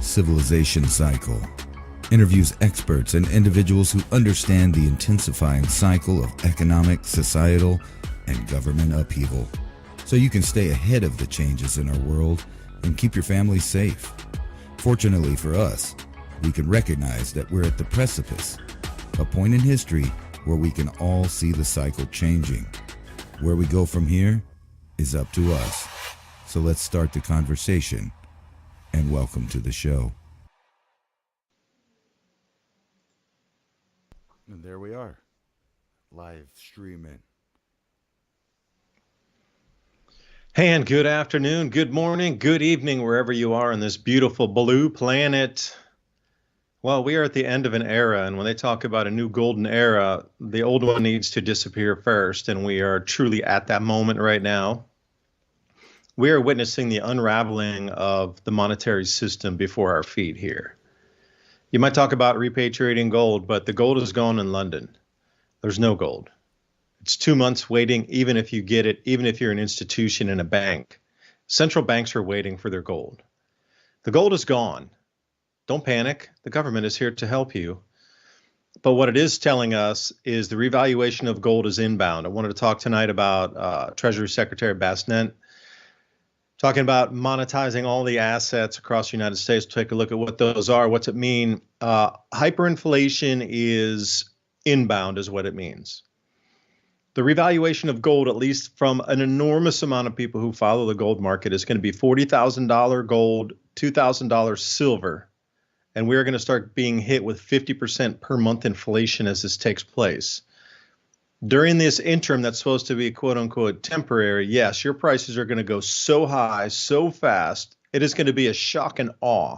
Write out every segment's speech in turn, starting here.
civilization cycle, interviews experts and individuals who understand the intensifying cycle of economic, societal, and government upheaval, so you can stay ahead of the changes in our world and keep your family safe. Fortunately for us, we can recognize that we're at the precipice, a point in history where we can all see the cycle changing. Where we go from here is up to us. So let's start the conversation, and welcome to the show. And there we are, live streaming. Hey, and good afternoon, good morning, good evening, wherever you are on this beautiful blue planet. Well, we are at the end of an era, and when they talk about a new golden era, the old one needs to disappear first, and we are truly at that moment right now. We are witnessing the unraveling of the monetary system before our feet here. You might talk about repatriating gold, but the gold is gone in London. There's no gold. It's 2 months waiting, even if you get it, even if you're an institution in a bank. Central banks are waiting for their gold. The gold is gone. Don't panic. The government is here to help you. But what it is telling us is the revaluation of gold is inbound. I wanted to talk tonight about Treasury Secretary Bassnett talking about monetizing all the assets across the United States. Take a look at what those are. What's it mean? Hyperinflation is inbound is what it means. The revaluation of gold, at least from an enormous amount of people who follow the gold market, is going to be $40,000 gold, $2,000 silver. And we're going to start being hit with 50% per month inflation as this takes place. During this interim that's supposed to be quote unquote temporary, yes, your prices are going to go so high, so fast, it is going to be a shock and awe.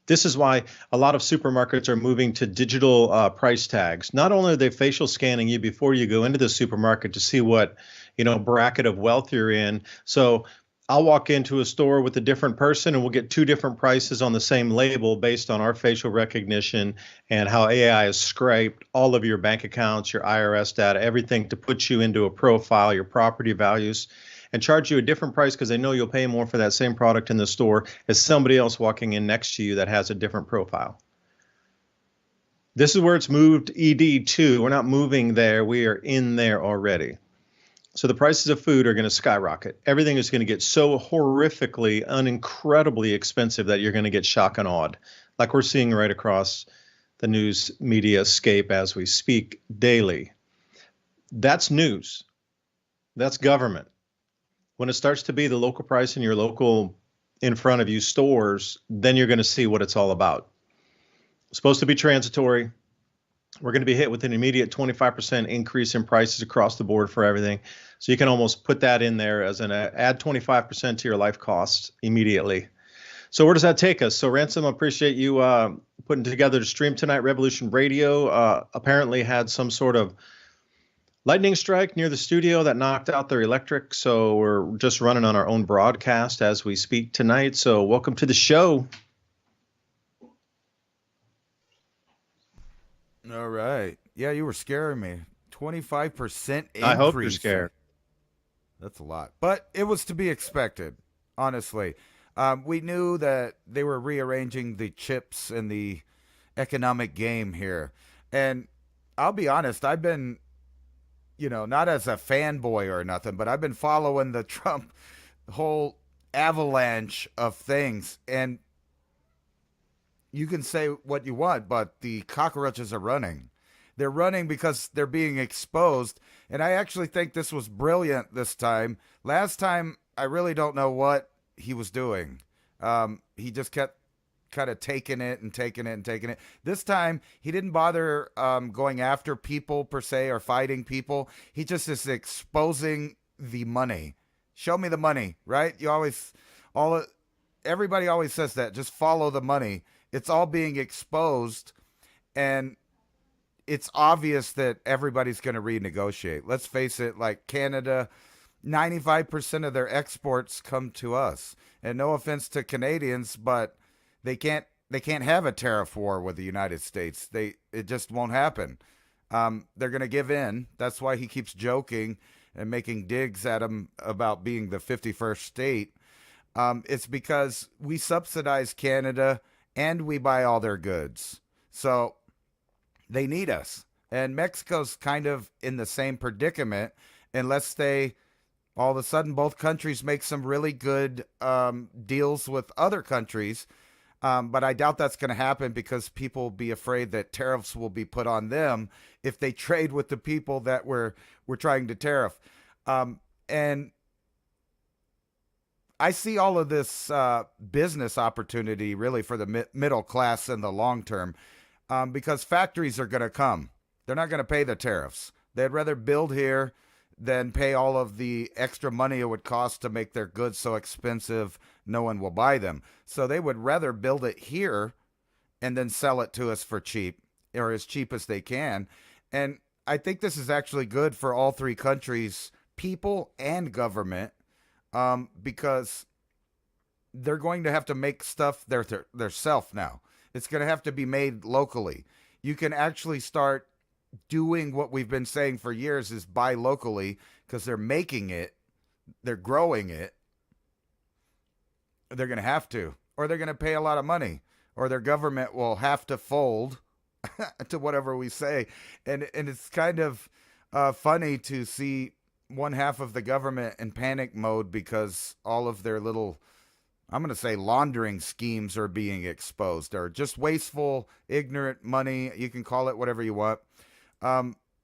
This is why a lot of supermarkets are moving to digital price tags. Not only are they facial scanning you before you go into the supermarket to see what, bracket of wealth you're in. So I'll walk into a store with a different person and we'll get two different prices on the same label based on our facial recognition and how AI has scraped all of your bank accounts, your IRS data, everything to put you into a profile, your property values, and charge you a different price because they know you'll pay more for that same product in the store as somebody else walking in next to you that has a different profile. This is where it's moved ED to. We're not moving there. We are in there already. So the prices of food are going to skyrocket. Everything is going to get so horrifically, incredibly expensive that you're going to get shock and awed, like we're seeing right across the news media scape as we speak daily. That's news. That's government. When it starts to be the local price in your local, in front of you stores, then you're going to see what it's all about. It's supposed to be transitory. We're going to be hit with an immediate 25% increase in prices across the board for everything. So you can almost put that in there as an add 25% to your life costs immediately. So where does that take us? So Ransom, I appreciate you putting together the stream tonight. Revolution Radio apparently had some sort of lightning strike near the studio that knocked out their electric. So we're just running on our own broadcast as we speak tonight. So welcome to the show. All right. Yeah, you were scaring me. 25% increase. I hope you're scared. That's a lot. But it was to be expected, honestly. We knew that they were rearranging the chips in the economic game here. And I'll be honest, I've been, not as a fanboy or nothing, but I've been following the Trump whole avalanche of things. And you can say what you want, but the cockroaches are running. They're running because they're being exposed. And I actually think this was brilliant this time. Last time, I really don't know what he was doing. He just kept kind of taking it. This time, he didn't bother going after people per se or fighting people. He just is exposing the money. Show me the money, right? Everybody always says that. Just follow the money. It's all being exposed, and it's obvious that everybody's going to renegotiate. Let's face it, like Canada, 95% of their exports come to us. And no offense to Canadians, but they can't have a tariff war with the United States. It just won't happen. They're going to give in. That's why he keeps joking and making digs at him about being the 51st state. It's because we subsidize Canada and we buy all their goods. So they need us. And Mexico's kind of in the same predicament unless they all of a sudden both countries make some really good deals with other countries. But I doubt that's going to happen because people will be afraid that tariffs will be put on them if they trade with the people that we're trying to tariff. And I see all of this business opportunity really for the middle class in the long term because factories are going to come. They're not going to pay the tariffs. They'd rather build here than pay all of the extra money it would cost to make their goods so expensive no one will buy them. So they would rather build it here and then sell it to us for cheap or as cheap as they can. And I think this is actually good for all three countries, people and government, because they're going to have to make stuff their self now. It's going to have to be made locally. You can actually start doing what we've been saying for years is buy locally because they're making it, they're growing it. They're going to have to, or they're going to pay a lot of money, or their government will have to fold to whatever we say. And it's kind of funny to see one half of the government in panic mode because all of their little, I'm going to say, laundering schemes are being exposed, or just wasteful, ignorant money. You can call it whatever you want.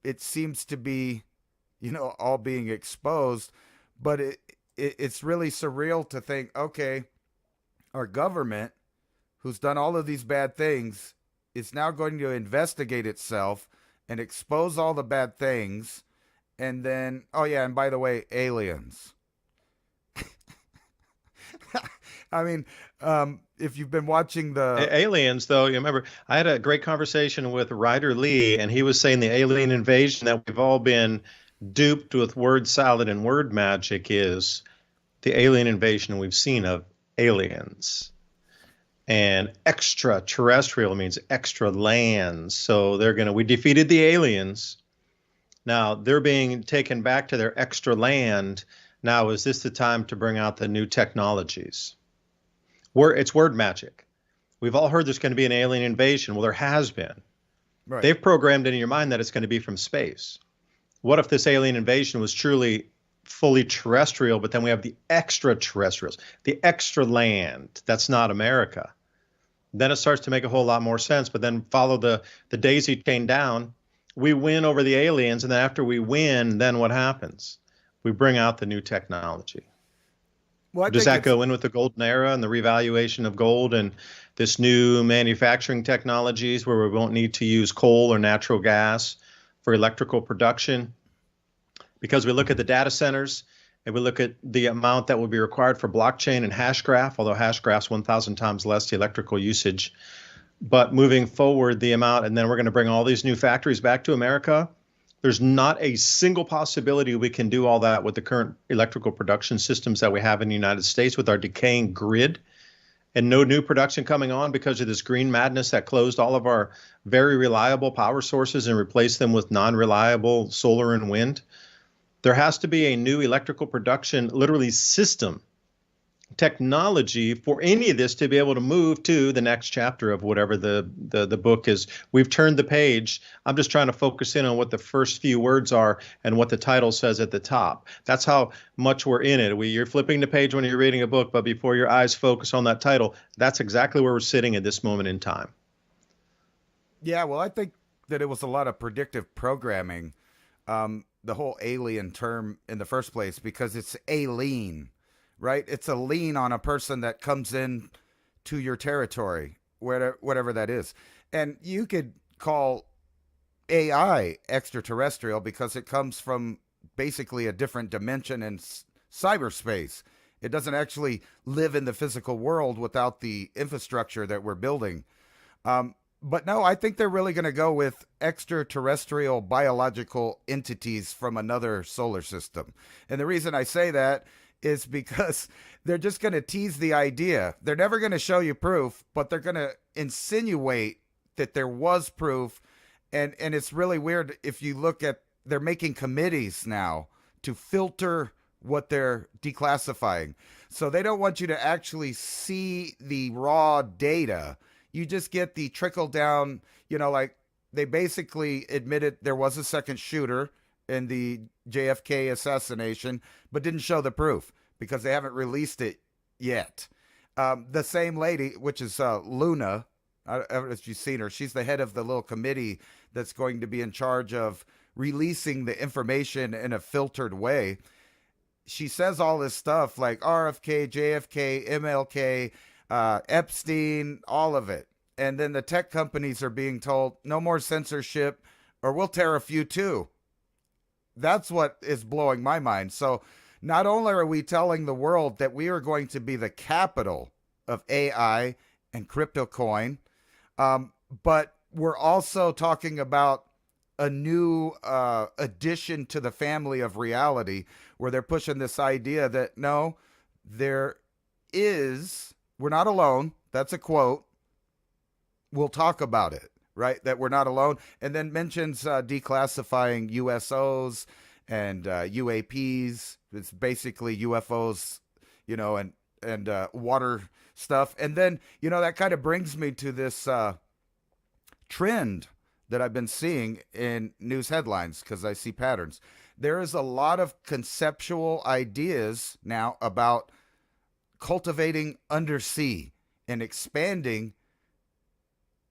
It seems to be, all being exposed, but it's really surreal to think, okay, our government, who's done all of these bad things, is now going to investigate itself and expose all the bad things. And then, oh yeah, and by the way, aliens. I mean, if you've been watching the Aliens, though, you remember, I had a great conversation with Ryder Lee, and he was saying the alien invasion that we've all been duped with word salad and word magic is the alien invasion we've seen of aliens. And extraterrestrial means extra lands. So we defeated the aliens. Now they're being taken back to their extra land. Now, is this the time to bring out the new technologies? It's word magic. We've all heard there's going to be an alien invasion. Well, there has been. right. They've programmed in your mind that it's going to be from space. What if this alien invasion was truly fully terrestrial, but then we have the extraterrestrials, the extra land that's not America? Then it starts to make a whole lot more sense. But then follow the daisy chain down. We win over the aliens, and then after we win, then what happens? We bring out the new technology. Well, I Does think that it's go in with the golden era and the revaluation of gold and this new manufacturing technologies where we won't need to use coal or natural gas for electrical production? Because we look at the data centers and we look at the amount that will be required for blockchain and hash graph, although hash graph's 1,000 times less the electrical usage. But moving forward, the amount, and then we're going to bring all these new factories back to America. There's not a single possibility we can do all that with the current electrical production systems that we have in the United States with our decaying grid and no new production coming on because of this green madness that closed all of our very reliable power sources and replaced them with non-reliable solar and wind. There has to be a new electrical production, literally system, technology for any of this to be able to move to the next chapter of whatever the book is. We've turned the page. I'm just trying to focus in on what the first few words are and what the title says at the top. That's how much we're in it. You're flipping the page when you're reading a book, but before your eyes focus on that title, that's exactly where we're sitting at this moment in time. Yeah, well, I think that it was a lot of predictive programming, the whole alien term in the first place, because it's alien, right? It's a lien on a person that comes in to your territory, whatever that is. And you could call AI extraterrestrial because it comes from basically a different dimension in cyberspace. It doesn't actually live in the physical world without the infrastructure that we're building. But no, I think they're really going to go with extraterrestrial biological entities from another solar system. And the reason I say that is because they're just going to tease the idea. They're never going to show you proof, but they're going to insinuate that there was proof. And it's really weird if you look at, they're making committees now to filter what they're declassifying. So they don't want you to actually see the raw data. You just get the trickle down, like they basically admitted there was a second shooter in the JFK assassination, but didn't show the proof because they haven't released it yet. The same lady, which is Luna, I don't know if you've seen her, she's the head of the little committee that's going to be in charge of releasing the information in a filtered way. She says all this stuff like RFK, JFK, MLK, Epstein, all of it. And then the tech companies are being told no more censorship or we'll tariff you too. That's what is blowing my mind. So not only are we telling the world that we are going to be the capital of AI and crypto coin, but we're also talking about a new addition to the family of reality where they're pushing this idea that no, there is, we're not alone. That's a quote. We'll talk about it, right? That we're not alone. And then mentions declassifying USOs and UAPs. It's basically UFOs, and water stuff. And then, that kind of brings me to this trend that I've been seeing in news headlines because I see patterns. There is a lot of conceptual ideas now about cultivating undersea and expanding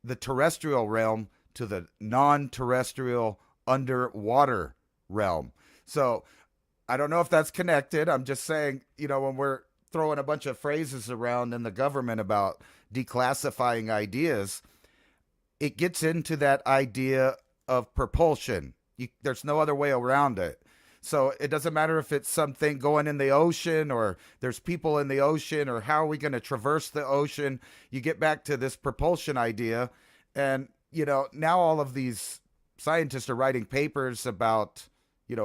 the terrestrial realm to the non terrestrial underwater realm. So I don't know if that's connected. I'm just saying, when we're throwing a bunch of phrases around in the government about declassifying ideas, it gets into that idea of propulsion. There's no other way around it. So it doesn't matter if it's something going in the ocean or there's people in the ocean or how are we going to traverse the ocean. You get back to this propulsion idea. And, now all of these scientists are writing papers about,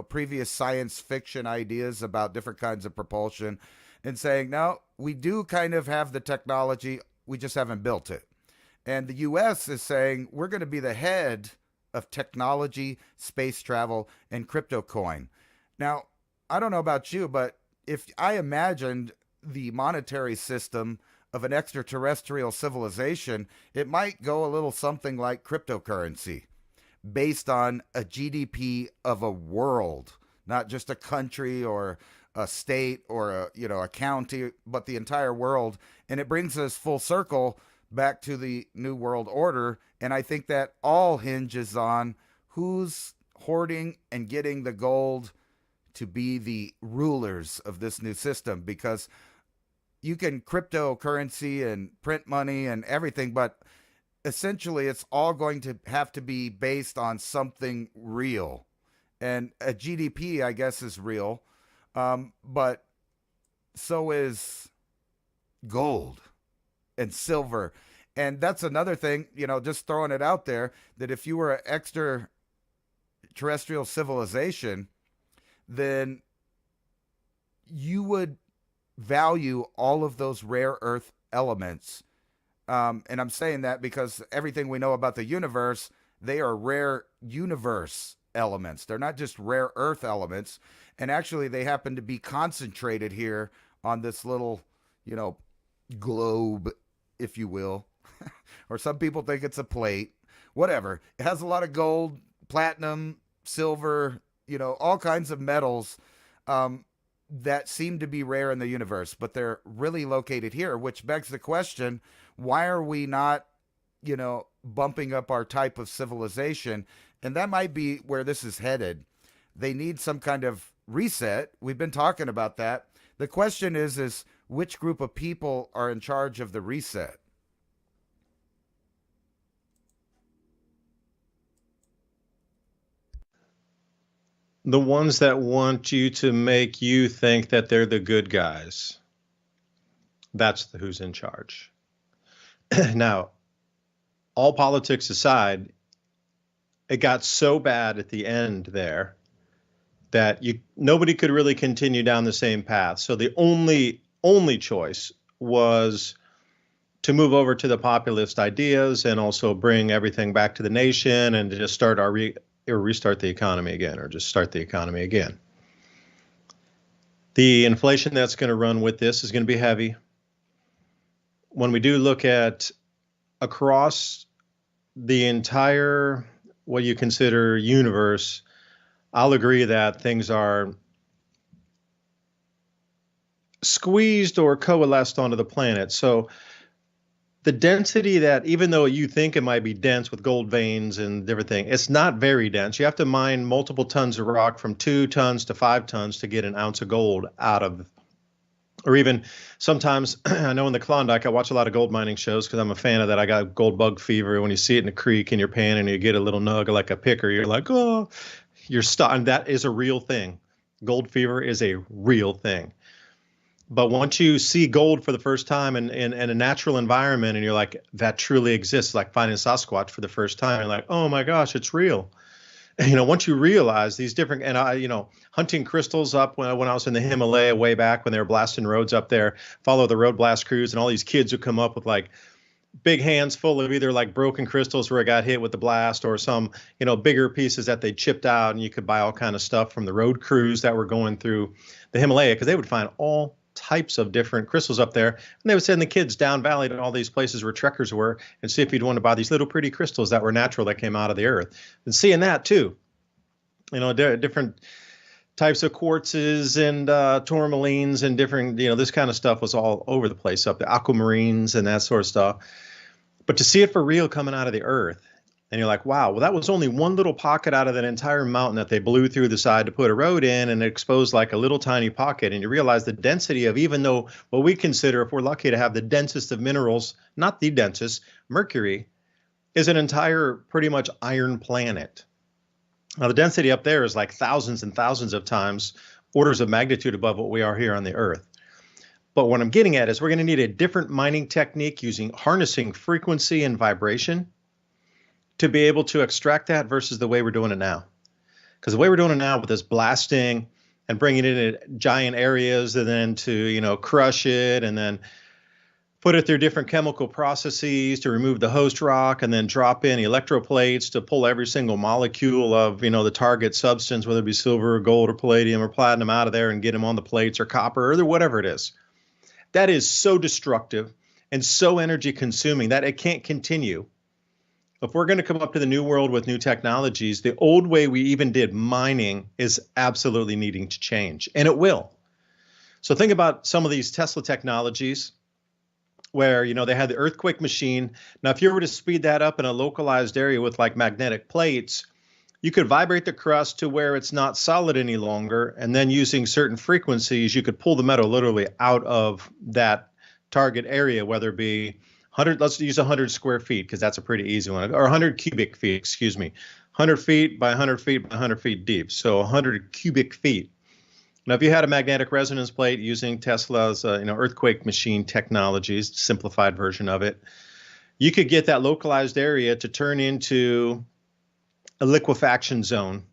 previous science fiction ideas about different kinds of propulsion and saying, no, we do kind of have the technology. We just haven't built it. And the US is saying we're going to be the head of technology, space travel, and crypto coin. Now, I don't know about you, but if I imagined the monetary system of an extraterrestrial civilization, it might go a little something like cryptocurrency based on a GDP of a world, not just a country or a state or a county, but the entire world. And it brings us full circle back to the New World Order. And I think that all hinges on who's hoarding and getting the gold to be the rulers of this new system, because you can cryptocurrency and print money and everything, but essentially it's all going to have to be based on something real. And a GDP, I guess, is real, but so is gold and silver. And that's another thing, just throwing it out there, that if you were an extraterrestrial civilization, then you would value all of those rare earth elements. And I'm saying that because everything we know about the universe, they are rare universe elements. They're not just rare earth elements. And actually, they happen to be concentrated here on this little, globe, if you will. Or some people think it's a plate. Whatever. It has a lot of gold, platinum, silver, all kinds of metals that seem to be rare in the universe, but they're really located here, which begs the question, why are we not, bumping up our type of civilization? And that might be where this is headed. They need some kind of reset. We've been talking about that. The question is which group of people are in charge of the reset? The ones that want you to make you think that they're the good guys. That's who's in charge. Now, all politics aside, it got so bad at the end there that nobody could really continue down the same path. So the only choice was to move over to the populist ideas and also bring everything back to the nation and to just start or restart the economy again, or just start the economy again. The inflation that's going to run with this is going to be heavy. When we do look at across the entire what you consider universe, I'll agree that things are squeezed or coalesced onto the planet. So the density that, even though you think it might be dense with gold veins and everything, it's not very dense. You have to mine multiple tons of rock from 2 tons to 5 tons to get an ounce of gold out of, or even sometimes I know in the Klondike, I watch a lot of gold mining shows because I'm a fan of that. I got gold bug fever. When you see it in the creek in your pan and you get a little nug like a picker, you're like, oh, you're stuck. And that is a real thing. Gold fever is a real thing. But once you see gold for the first time in a natural environment and you're like, that truly exists, like finding Sasquatch for the first time, you're like, oh my gosh, it's real. And, once you realize these different, and hunting crystals up when I was in the Himalaya way back when they were blasting roads up there, follow the road blast crews and all these kids who come up with like big hands full of either like broken crystals where it got hit with the blast or some, bigger pieces that they chipped out. And you could buy all kind of stuff from the road crews that were going through the Himalaya because they would find all types of different crystals up there. And they would send the kids down valley to all these places where trekkers were and see if you'd want to buy these little pretty crystals that were natural that came out of the earth. And seeing that too, different types of quartzes and tourmalines and different, this kind of stuff was all over the place up there, aquamarines and that sort of stuff. But to see it for real coming out of the earth, and you're like, wow, well, that was only one little pocket out of that entire mountain that they blew through the side to put a road in and it exposed like a little tiny pocket. And you realize the density of, even though what we consider, if we're lucky to have the densest of minerals, not the densest, Mercury, is an entire pretty much iron planet. Now, the density up there is like thousands and thousands of times, orders of magnitude above what we are here on the Earth. But what I'm getting at is we're going to need a different mining technique using harnessing frequency and vibration to be able to extract that versus the way we're doing it now. Because the way we're doing it now with this blasting and bringing it in giant areas and then to, crush it and then put it through different chemical processes to remove the host rock and then drop in electroplates to pull every single molecule of, the target substance, whether it be silver or gold or palladium or platinum out of there and get them on the plates or copper or whatever it is. That is so destructive and so energy consuming that it can't continue. If we're going to come up to the new world with new technologies, the old way we even did mining is absolutely needing to change, and it will. So think about some of these Tesla technologies where, they had the earthquake machine. Now, if you were to speed that up in a localized area with like magnetic plates, you could vibrate the crust to where it's not solid any longer. And then using certain frequencies, you could pull the metal literally out of that target area, whether it be 100, let's use 100 square feet because that's a pretty easy one, or 100 cubic feet, excuse me, 100 feet by 100 feet by 100 feet deep. So 100 cubic feet. Now, if you had a magnetic resonance plate using Tesla's, earthquake machine technologies, simplified version of it, you could get that localized area to turn into a liquefaction zone.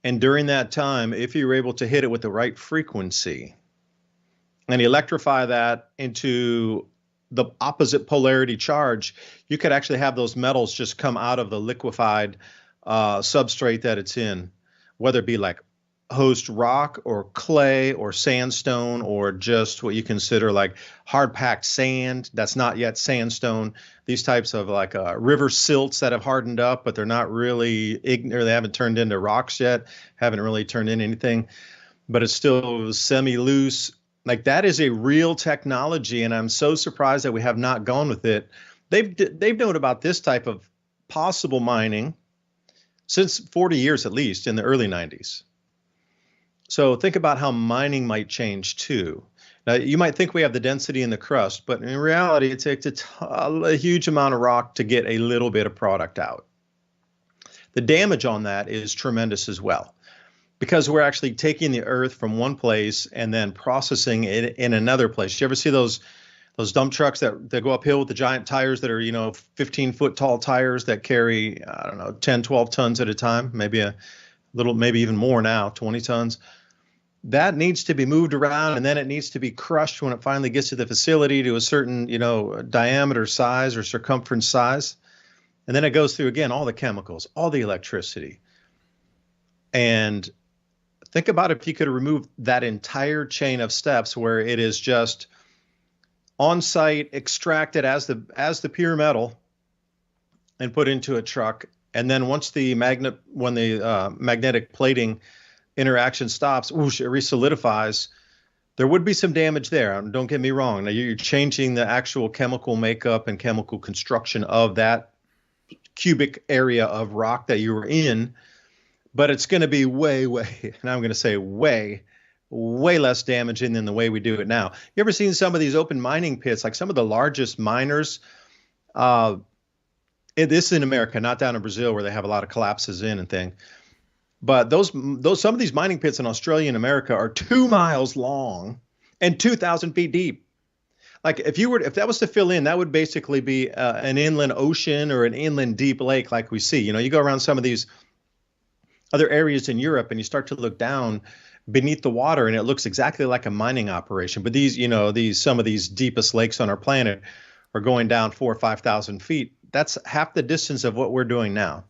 And during that time, if you were able to hit it with the right frequency and electrify that into the opposite polarity charge, you could actually have those metals just come out of the liquefied substrate that it's in, whether it be like host rock or clay or sandstone or just what you consider like hard packed sand that's not yet sandstone. These types of like river silts that have hardened up, but they're not really or they haven't turned into rocks yet, haven't really turned into anything, but it's still semi loose. Like that is a real technology, and I'm so surprised that we have not gone with it. They've known about this type of possible mining since 40 years at least, in the early 90s. So think about how mining might change too. Now, you might think we have the density in the crust, but in reality, it takes a huge amount of rock to get a little bit of product out. The damage on that is tremendous as well, because we're actually taking the earth from one place and then processing it in another place. You ever see those dump trucks that go uphill with the giant tires that are, 15-foot tall tires that carry, 10, 12 tons at a time, maybe a little, maybe even more now, 20 tons. That needs to be moved around, and then it needs to be crushed when it finally gets to the facility to a certain, diameter size or circumference size. And then it goes through, again, all the chemicals, all the electricity. And Think about if you could remove that entire chain of steps where it is just on site, extracted as the pure metal, and put into a truck. And then once the magnetic plating interaction stops, whoosh, it resolidifies. There would be some damage there. Don't get me wrong. Now you're changing the actual chemical makeup and chemical construction of that cubic area of rock that you were in, but it's going to be and I'm going to say way less damaging than the way we do it now. You ever seen some of these open mining pits, like some of the largest miners? Uh, this is in America, not down in Brazil where they have a lot of collapses in and thing. But those some of these mining pits in Australia and America are 2 miles long and 2,000 feet deep. Like if that was to fill in, that would basically be an inland ocean or an inland deep lake like we see. You go around some of these other areas in Europe and you start to look down beneath the water and it looks exactly like a mining operation. But some of these deepest lakes on our planet are going down 4,000 or 5,000 feet. That's half the distance of what we're doing now.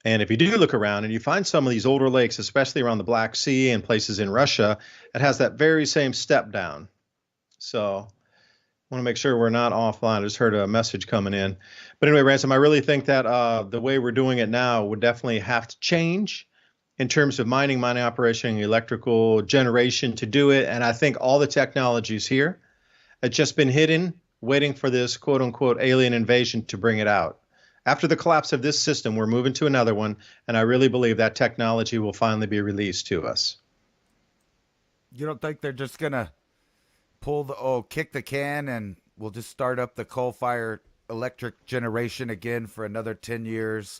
And if you do look around and you find some of these older lakes, especially around the Black Sea and places in Russia, it has that very same step down. So I want to make sure we're not offline. I just heard a message coming in. But anyway, Ransom, I really think that the way we're doing it now would definitely have to change in terms of mining operation, electrical generation to do it. And I think all the technology is here. It's just been hidden, waiting for this quote unquote alien invasion to bring it out. After the collapse of this system, we're moving to another one. And I really believe that technology will finally be released to us. You don't think they're just going to kick the can and we'll just start up the coal fired electric generation again for another 10 years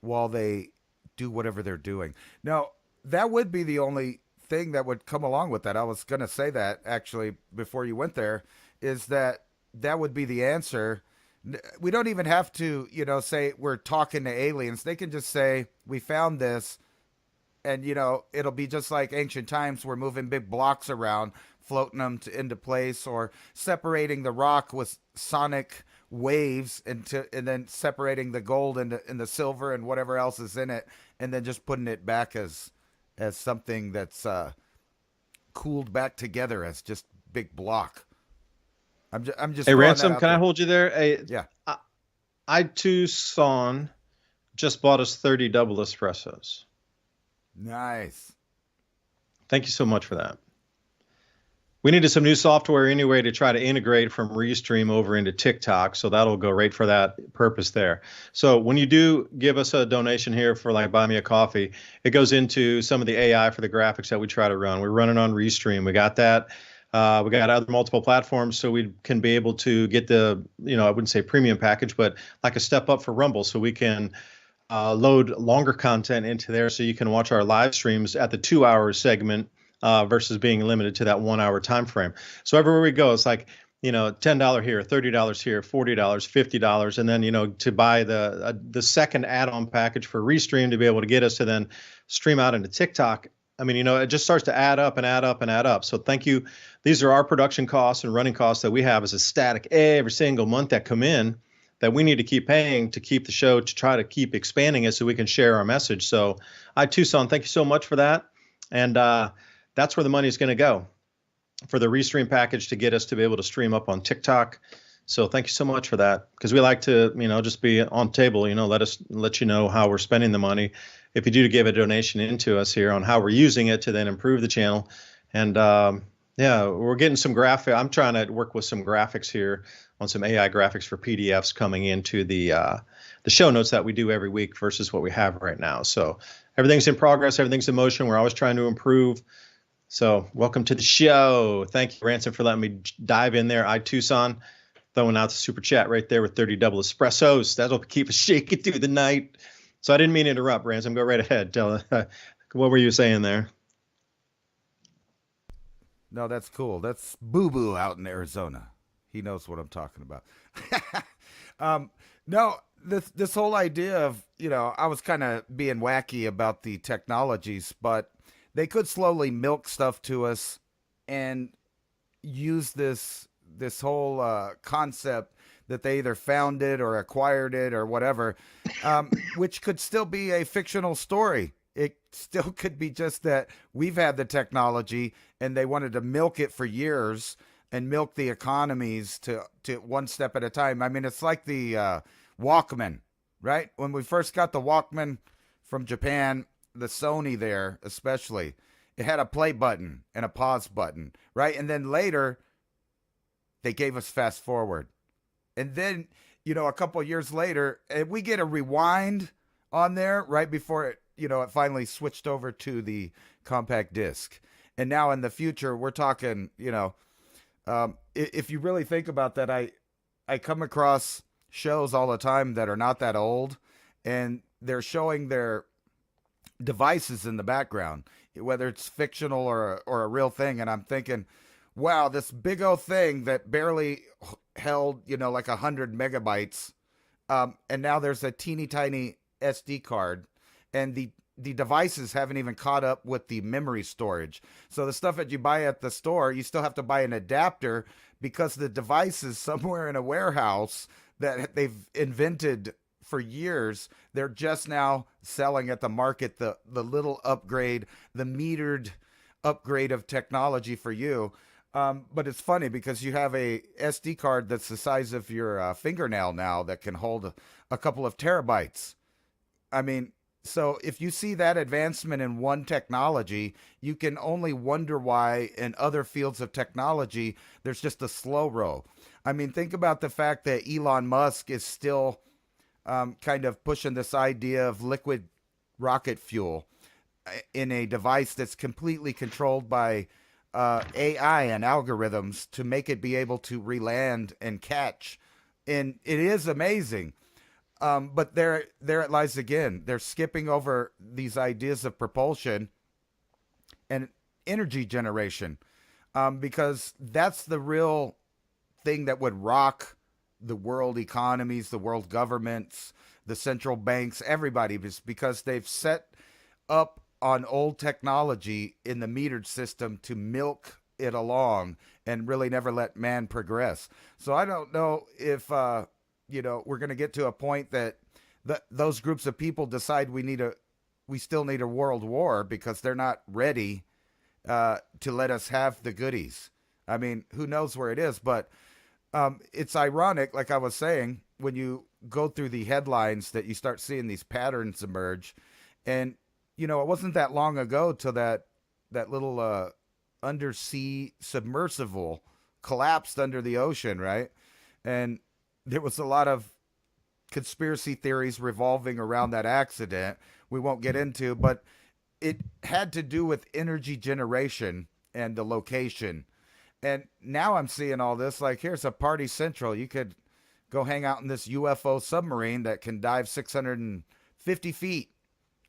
while they do whatever they're doing? Now, that would be the only thing that would come along with that. I was going to say that actually before you went there, is that would be the answer. We don't even have to, say we're talking to aliens. They can just say, we found this. And, it'll be just like ancient times. We're moving big blocks around, floating them into place, or separating the rock with sonic waves and then separating the gold and the silver and whatever else is in it, and then just putting it back as something that's cooled back together as just big block. I'm just Hey, throwing that Ransom, out can I there. hold you there? Hey, Yeah. I too, Son, just bought us 30 double espressos. Nice. Thank you so much for that. We needed some new software anyway to try to integrate from Restream over into TikTok. So that'll go right for that purpose there. So when you do give us a donation here for like buy me a coffee, it goes into some of the AI for the graphics that we try to run. We're running on Restream. We got that. We got other multiple platforms, so we can be able to get the, I wouldn't say premium package, but like a step up for Rumble, so we can load longer content into there, so you can watch our live streams at the 2 hour segment versus being limited to that 1 hour time frame. So everywhere we go, it's like, $10 here, $30 here, $40, $50, and then to buy the second add-on package for Restream to be able to get us to then stream out into TikTok. I mean, it just starts to add up and add up and add up. So thank you. These are our production costs and running costs that we have as a static every single month that come in that we need to keep paying to keep the show, to try to keep expanding it so we can share our message. So Tucson, thank you so much for that. And that's where the money is going to go, for the Restream package to get us to be able to stream up on TikTok. So thank you so much for that, because we like to, just be on table, let you know how we're spending the money. If you do give a donation into us here on how we're using it to then improve the channel. And yeah, we're getting some graphic. I'm trying to work with some graphics here on some AI graphics for PDFs coming into the show notes that we do every week versus what we have right now. So everything's in progress. Everything's in motion. We're always trying to improve. So welcome to the show. Thank you, Ransom, for letting me dive in there. Tucson, throwing out the super chat right there with 30 double espressos. That'll keep us shaking through the night. So I didn't mean to interrupt, Ransom. Go right ahead. Tell what were you saying there? No, that's cool. That's Boo Boo out in Arizona. He knows what I'm talking about. No, this whole idea of, I was kind of being wacky about the technologies, but they could slowly milk stuff to us and use this whole concept that they either found it or acquired it or whatever, which could still be a fictional story. It still could be just that we've had the technology and they wanted to milk it for years and milk the economies to one step at a time. I mean, it's like the Walkman, right? When we first got the Walkman from Japan, the Sony there especially, it had a play button and a pause button, right? And then later they gave us fast forward. And then, a couple of years later, and we get a rewind on there right before it finally switched over to the compact disc. And now in the future, we're talking, if you really think about that, I come across shows all the time that are not that old, and they're showing their devices in the background, whether it's fictional or a real thing. And I'm thinking, wow, this big old thing that barely held, like 100 megabytes. And now there's a teeny tiny SD card, and the devices haven't even caught up with the memory storage. So the stuff that you buy at the store, you still have to buy an adapter because the device is somewhere in a warehouse that they've invented for years. They're just now selling at the market the little upgrade, the metered upgrade of technology for you. But it's funny because you have a SD card that's the size of your fingernail now that can hold a couple of terabytes. I mean, so if you see that advancement in one technology, you can only wonder why in other fields of technology there's just a slow roll. I mean, think about the fact that Elon Musk is still kind of pushing this idea of liquid rocket fuel in a device that's completely controlled by AI and algorithms to make it be able to reland and catch. And it is amazing. But there it lies again. They're skipping over these ideas of propulsion and energy generation, because that's the real thing that would rock the world economies, the world governments, the central banks, everybody, because they've set up on old technology in the metered system to milk it along and really never let man progress. So I don't know if we're going to get to a point that those groups of people decide we still need a world war because they're not ready to let us have the goodies. I mean, who knows where it is, but it's ironic, like I was saying, when you go through the headlines that you start seeing these patterns emerge. And, it wasn't that long ago till that little undersea submersible collapsed under the ocean, right? And there was a lot of conspiracy theories revolving around that accident we won't get into, but it had to do with energy generation and the location. And now I'm seeing all this like, here's a party central. You could go hang out in this UFO submarine that can dive 650 feet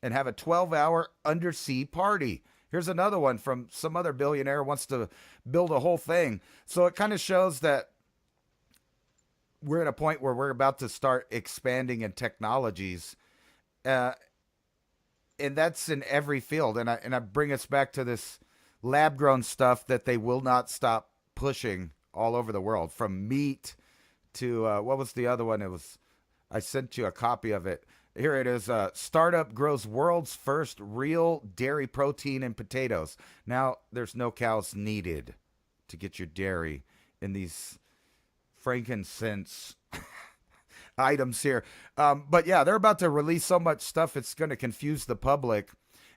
and have a 12-hour undersea party. Here's another one from some other billionaire wants to build a whole thing. So it kind of shows that we're at a point where we're about to start expanding in technologies, uh, and that's in every field. And I bring us back to this lab grown stuff that they will not stop pushing all over the world, from meat to what was the other one? It was, I sent you a copy of it. Here it is. Startup grows world's first real dairy protein in potatoes. Now there's no cows needed to get your dairy in these frankincense items here. But yeah, they're about to release so much stuff it's going to confuse the public,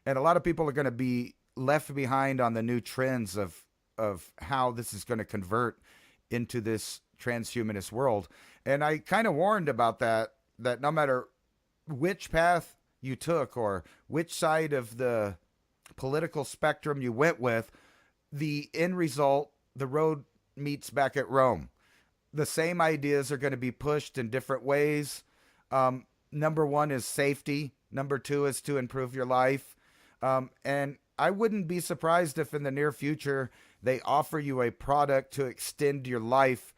and a lot of people are going to be left behind on the new trends of how this is going to convert into this transhumanist world. And I kind of warned about that no matter which path you took or which side of the political spectrum you went with, the end result, the road meets back at Rome. The same ideas are going to be pushed in different ways. Number one is safety. Number two is to improve your life. And I wouldn't be surprised if in the near future they offer you a product to extend your life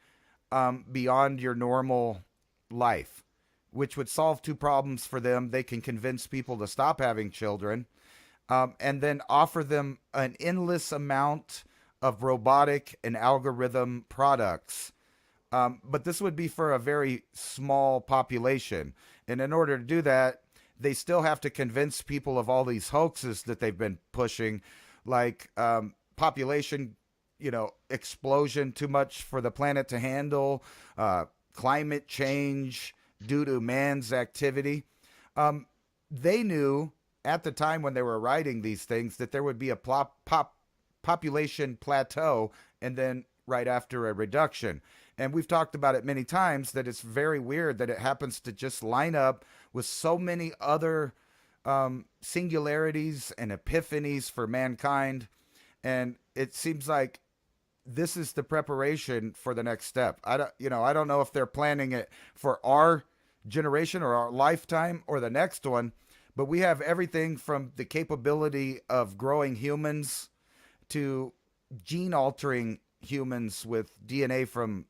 beyond your normal life, which would solve two problems for them. They can convince people to stop having children, and then offer them an endless amount of robotic and algorithm products. But this would be for a very small population. And in order to do that, they still have to convince people of all these hoaxes that they've been pushing, like population, explosion too much for the planet to handle, climate change due to man's activity. Um, they knew at the time when they were writing these things that there would be a population plateau and then right after a reduction. And we've talked about it many times that it's very weird that it happens to just line up with so many other singularities and epiphanies for mankind. And it seems like this is the preparation for the next step. I don't know if they're planning it for our generation or our lifetime or the next one, but we have everything from the capability of growing humans to gene altering humans with DNA from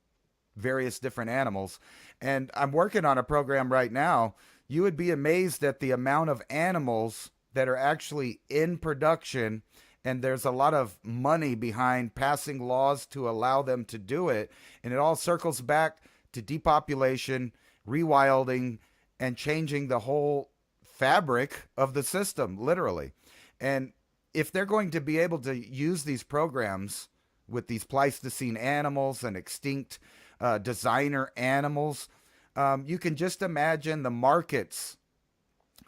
various different animals. And I'm working on a program right now. You would be amazed at the amount of animals that are actually in production, and there's a lot of money behind passing laws to allow them to do it. And it all circles back to depopulation, rewilding, and changing the whole fabric of the system, literally. And if they're going to be able to use these programs with these Pleistocene animals and extinct designer animals, you can just imagine the markets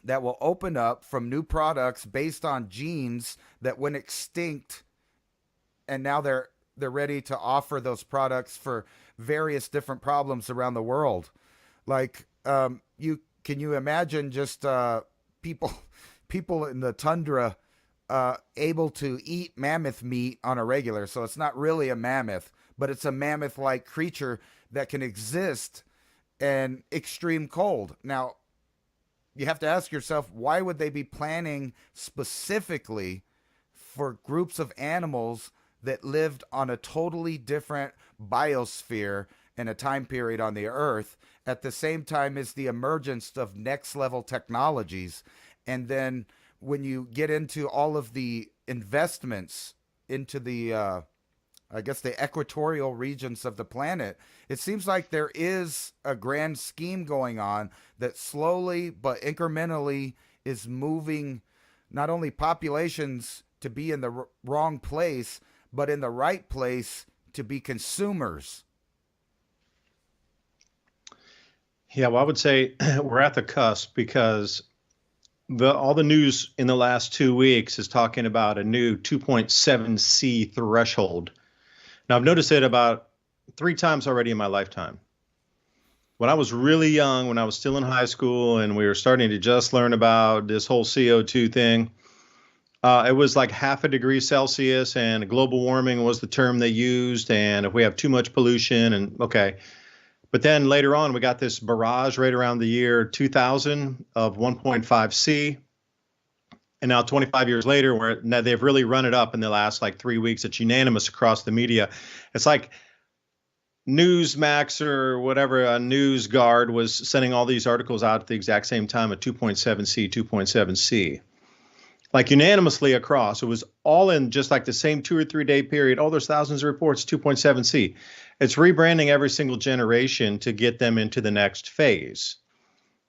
that will open up from new products based on genes that went extinct, and now they're ready to offer those products for various different problems around the world. Like, you imagine just people people in the tundra able to eat mammoth meat on a regular. So it's not really a mammoth, but it's a mammoth-like creature that can exist in extreme cold. Now, you have to ask yourself, why would they be planning specifically for groups of animals that lived on a totally different biosphere and a time period on the earth at the same time as the emergence of next level technologies? And then when you get into all of the investments into the I guess the equatorial regions of the planet, it seems like there is a grand scheme going on that slowly but incrementally is moving not only populations to be in the wrong place, but in the right place to be consumers. Yeah, well, I would say we're at the cusp because all the news in the last 2 weeks is talking about a new 2.7C threshold. Now, I've noticed it about 3 times already in my lifetime. When I was really young, when I was still in high school and we were starting to just learn about this whole CO2 thing, it was like half a degree Celsius, and global warming was the term they used. And if we have too much pollution, and okay. But then later on, we got this barrage right around the year 2000 of 1.5C. And now 25 years later, where now they've really run it up in the last like 3 weeks. It's unanimous across the media. It's like Newsmax or whatever, a news guard was sending all these articles out at the exact same time at 2.7C, 2.7C. Like unanimously across. It was all in just like the same 2 or 3 day period. Oh, there's thousands of reports, 2.7C. It's rebranding every single generation to get them into the next phase.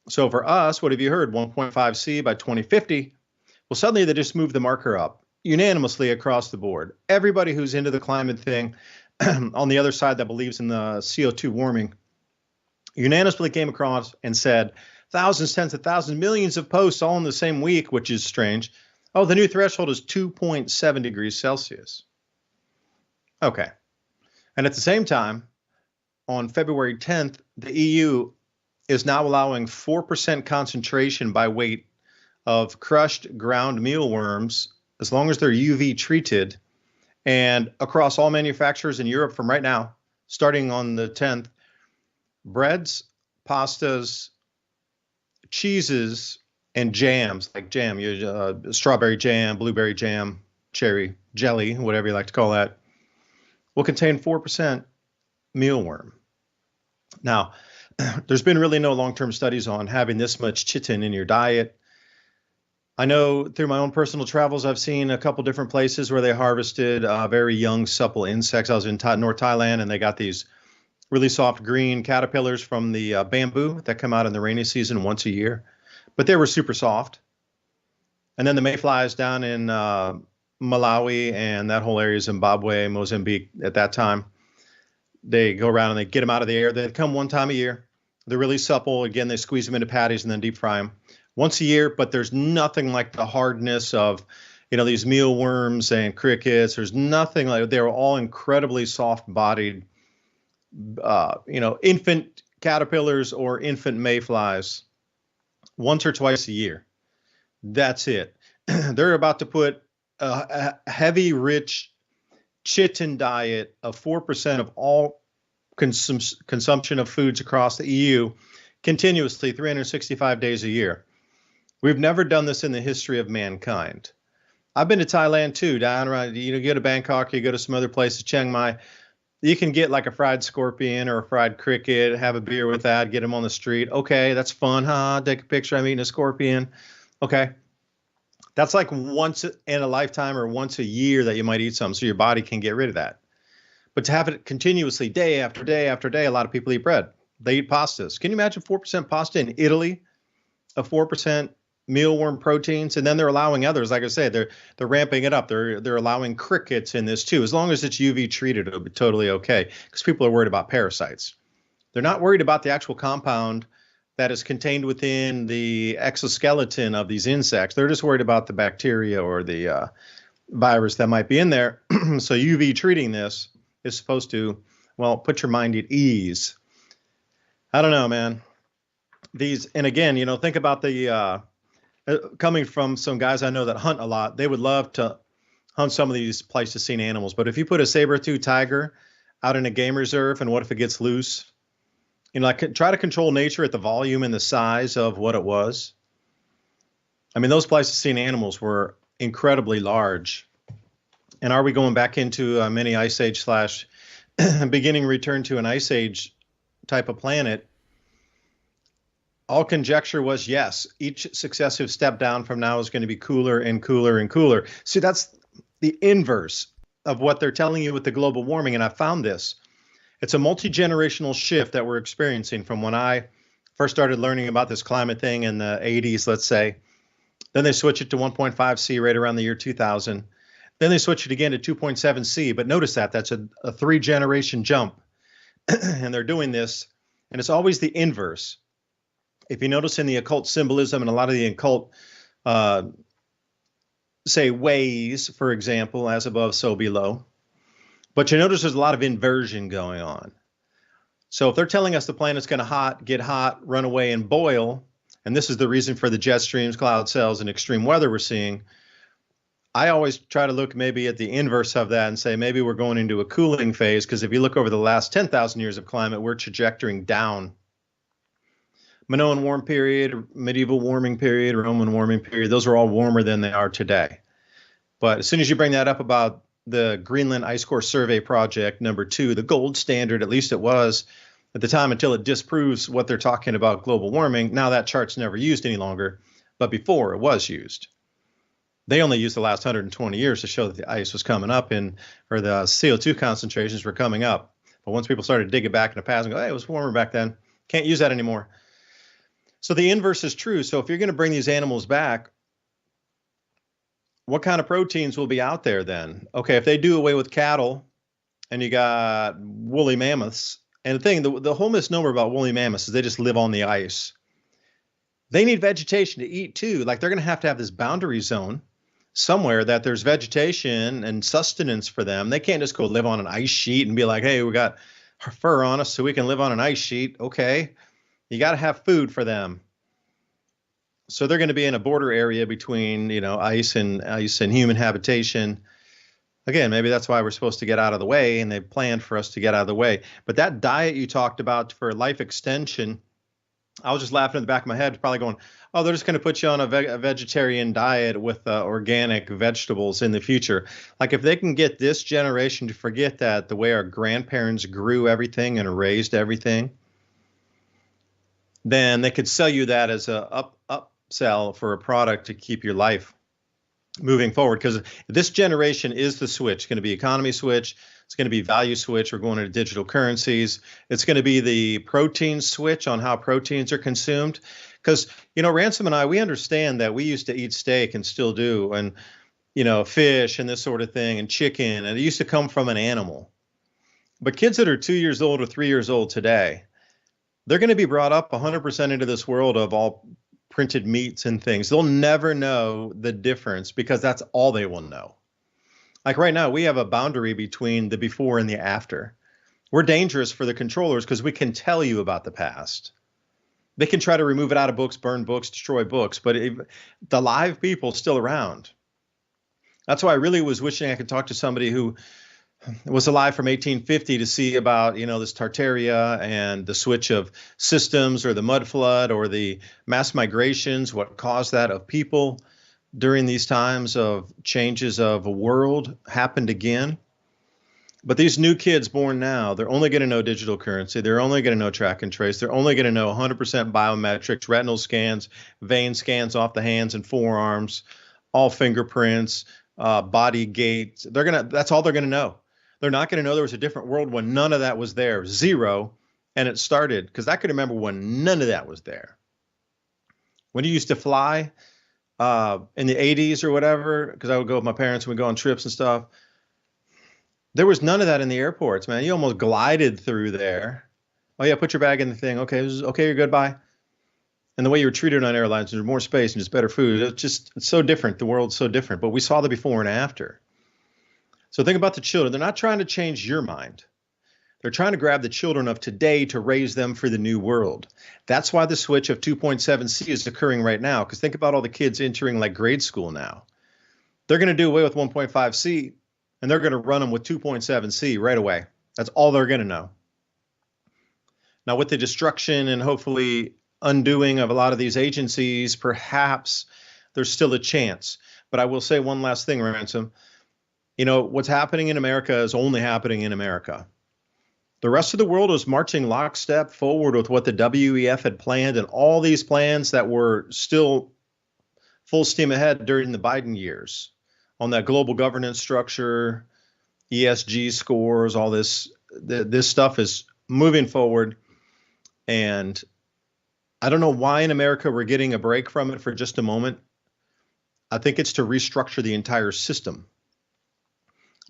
So for us, what have you heard? 1.5C by 2050. Well, suddenly they just moved the marker up unanimously across the board. Everybody who's into the climate thing on the other side that believes in the CO2 warming unanimously came across and said thousands, tens of thousands, millions of posts all in the same week, which is strange. Oh, the new threshold is 2.7 degrees Celsius. Okay. And at the same time, on February 10th, the EU is now allowing 4% concentration by weight of crushed ground mealworms as long as they're UV treated. And across all manufacturers in Europe from right now, starting on the 10th, breads, pastas, cheeses, and jams, like jam, strawberry jam, blueberry jam, cherry jelly, whatever you like to call that, will contain 4% mealworm. Now, there's been really no long-term studies on having this much chitin in your diet. I know through my own personal travels, I've seen a couple different places where they harvested very young, supple insects. I was in North Thailand, and they got these really soft green caterpillars from the bamboo that come out in the rainy season once a year. but they were super soft. And then the mayflies down in Malawi and that whole area, Zimbabwe, Mozambique at that time, they go around and they get them out of the air. They come one time a year. They're really supple. Again, they squeeze them into patties and then deep fry them once a year. But there's nothing like the hardness of, these mealworms and crickets. There's nothing like, they're all incredibly soft-bodied, infant caterpillars or infant mayflies once or twice a year. That's it. They're about to put a heavy, rich chitin diet of 4% of all consumption of foods across the EU continuously 365 days a year. We've never done this in the history of mankind. I've been to Thailand too, down around, you go to Bangkok, you go to some other places, Chiang Mai, you can get like a fried scorpion or a fried cricket, have a beer with that, get them on the street. Okay, that's fun, huh? Take a picture, I'm eating a scorpion. Okay. That's like once in a lifetime or once a year that you might eat some, so your body can get rid of that. But to have it continuously day after day after day, a lot of people eat bread. They eat pastas. Can you imagine 4% pasta in Italy, a 4% mealworm proteins? And then they're allowing others, like I say, they're ramping it up. They're allowing crickets in this too. As long as it's UV treated, it'll be totally okay, because people are worried about parasites. They're not worried about the actual compound that is contained within the exoskeleton of these insects. They're just worried about the bacteria or the virus that might be in there. So UV treating this is supposed to, well, put your mind at ease. I don't know, man. These, and again, think about the, coming from some guys I know that hunt a lot, they would love to hunt some of these Pleistocene animals. But if you put a saber-toothed tiger out in a game reserve, and what if it gets loose? Like try to control nature at the volume and the size of what it was. I mean, those Pleistocene animals were incredibly large. And are we going back into a mini ice age slash beginning return to an ice age type of planet? All conjecture was yes. Each successive step down from now is going to be cooler and cooler and cooler. See, that's the inverse of what they're telling you with the global warming. And I found this. It's a multi-generational shift that we're experiencing from when I first started learning about this climate thing in the 80s, let's say. Then they switch it to 1.5 C right around the year 2000. Then they switch it again to 2.7 C. But notice that's a 3-generation jump. And they're doing this, and it's always the inverse. If you notice in the occult symbolism and a lot of the occult, say, ways, for example, as above, so below. But you notice there's a lot of inversion going on. So if they're telling us the planet's going to get hot, run away, and boil, and this is the reason for the jet streams, cloud cells, and extreme weather we're seeing, I always try to look maybe at the inverse of that and say maybe we're going into a cooling phase, because if you look over the last 10,000 years of climate, we're trajectorying down. Minoan warm period, medieval warming period, Roman warming period, those are all warmer than they are today. But as soon as you bring that up about the Greenland Ice Core Survey Project, number 2, the gold standard, at least it was at the time until it disproves what they're talking about global warming. Now that chart's never used any longer, but before it was used. They only used the last 120 years to show that the ice was coming up or the CO2 concentrations were coming up. But once people started digging back in the past and go, hey, it was warmer back then, can't use that anymore. So the inverse is true. So if you're going to bring these animals back, what kind of proteins will be out there then? Okay, if they do away with cattle and you got woolly mammoths, and the thing, the whole misnomer about woolly mammoths is they just live on the ice. They need vegetation to eat too. Like they're going to have this boundary zone somewhere that there's vegetation and sustenance for them. They can't just go live on an ice sheet and be like, hey, we got fur on us so we can live on an ice sheet. Okay, you got to have food for them. So they're going to be in a border area between, ice and human habitation. Again, maybe that's why we're supposed to get out of the way, and they planned for us to get out of the way. But that diet you talked about for life extension, I was just laughing in the back of my head, probably going, oh, they're just going to put you on a vegetarian diet with organic vegetables in the future. Like if they can get this generation to forget that the way our grandparents grew everything and raised everything, then they could sell you that as a upsell for a product to keep your life moving forward. Because this generation is the switch. It's going to be economy switch. It's going to be value switch. We're going into digital currencies. It's going to be the protein switch on how proteins are consumed. Because, Ransom and I, we understand that we used to eat steak and still do, and, fish and this sort of thing, and chicken, and it used to come from an animal. But kids that are 2 years old or 3 years old today, they're going to be brought up 100% into this world of all printed meats and things. They'll never know the difference because that's all they will know. Like right now, we have a boundary between the before and the after. We're dangerous for the controllers because we can tell you about the past. They can try to remove it out of books, burn books, destroy books, but the live people still around. That's why I really was wishing I could talk to somebody who was alive from 1850 to see about, this Tartaria and the switch of systems or the mud flood or the mass migrations, what caused that of people during these times of changes of a world happened again. But these new kids born now, they're only going to know digital currency. They're only going to know track and trace. They're only going to know 100% biometrics, retinal scans, vein scans off the hands and forearms, all fingerprints, body gait. That's all they're going to know. They're not going to know there was a different world when none of that was there, zero, and it started, because I can remember when none of that was there. When you used to fly in the 80s or whatever, because I would go with my parents and we'd go on trips and stuff, there was none of that in the airports, man. You almost glided through there. Oh, yeah, put your bag in the thing. Okay, okay, you're good, bye. And the way you were treated on airlines, there's more space and just better food. It's so different. The world's so different. But we saw the before and after. So think about the children. They're not trying to change your mind. They're trying to grab the children of today to raise them for the new world. That's why the switch of 2.7C is occurring right now. Because think about all the kids entering like grade school now. They're going to do away with 1.5C and they're going to run them with 2.7C right away. That's all they're going to know. Now, with the destruction and hopefully undoing of a lot of these agencies, perhaps there's still a chance. But I will say one last thing, Ransom. What's happening in America is only happening in America. The rest of the world is marching lockstep forward with what the WEF had planned and all these plans that were still full steam ahead during the Biden years on that global governance structure, ESG scores, all this stuff is moving forward. And I don't know why in America we're getting a break from it for just a moment. I think it's to restructure the entire system.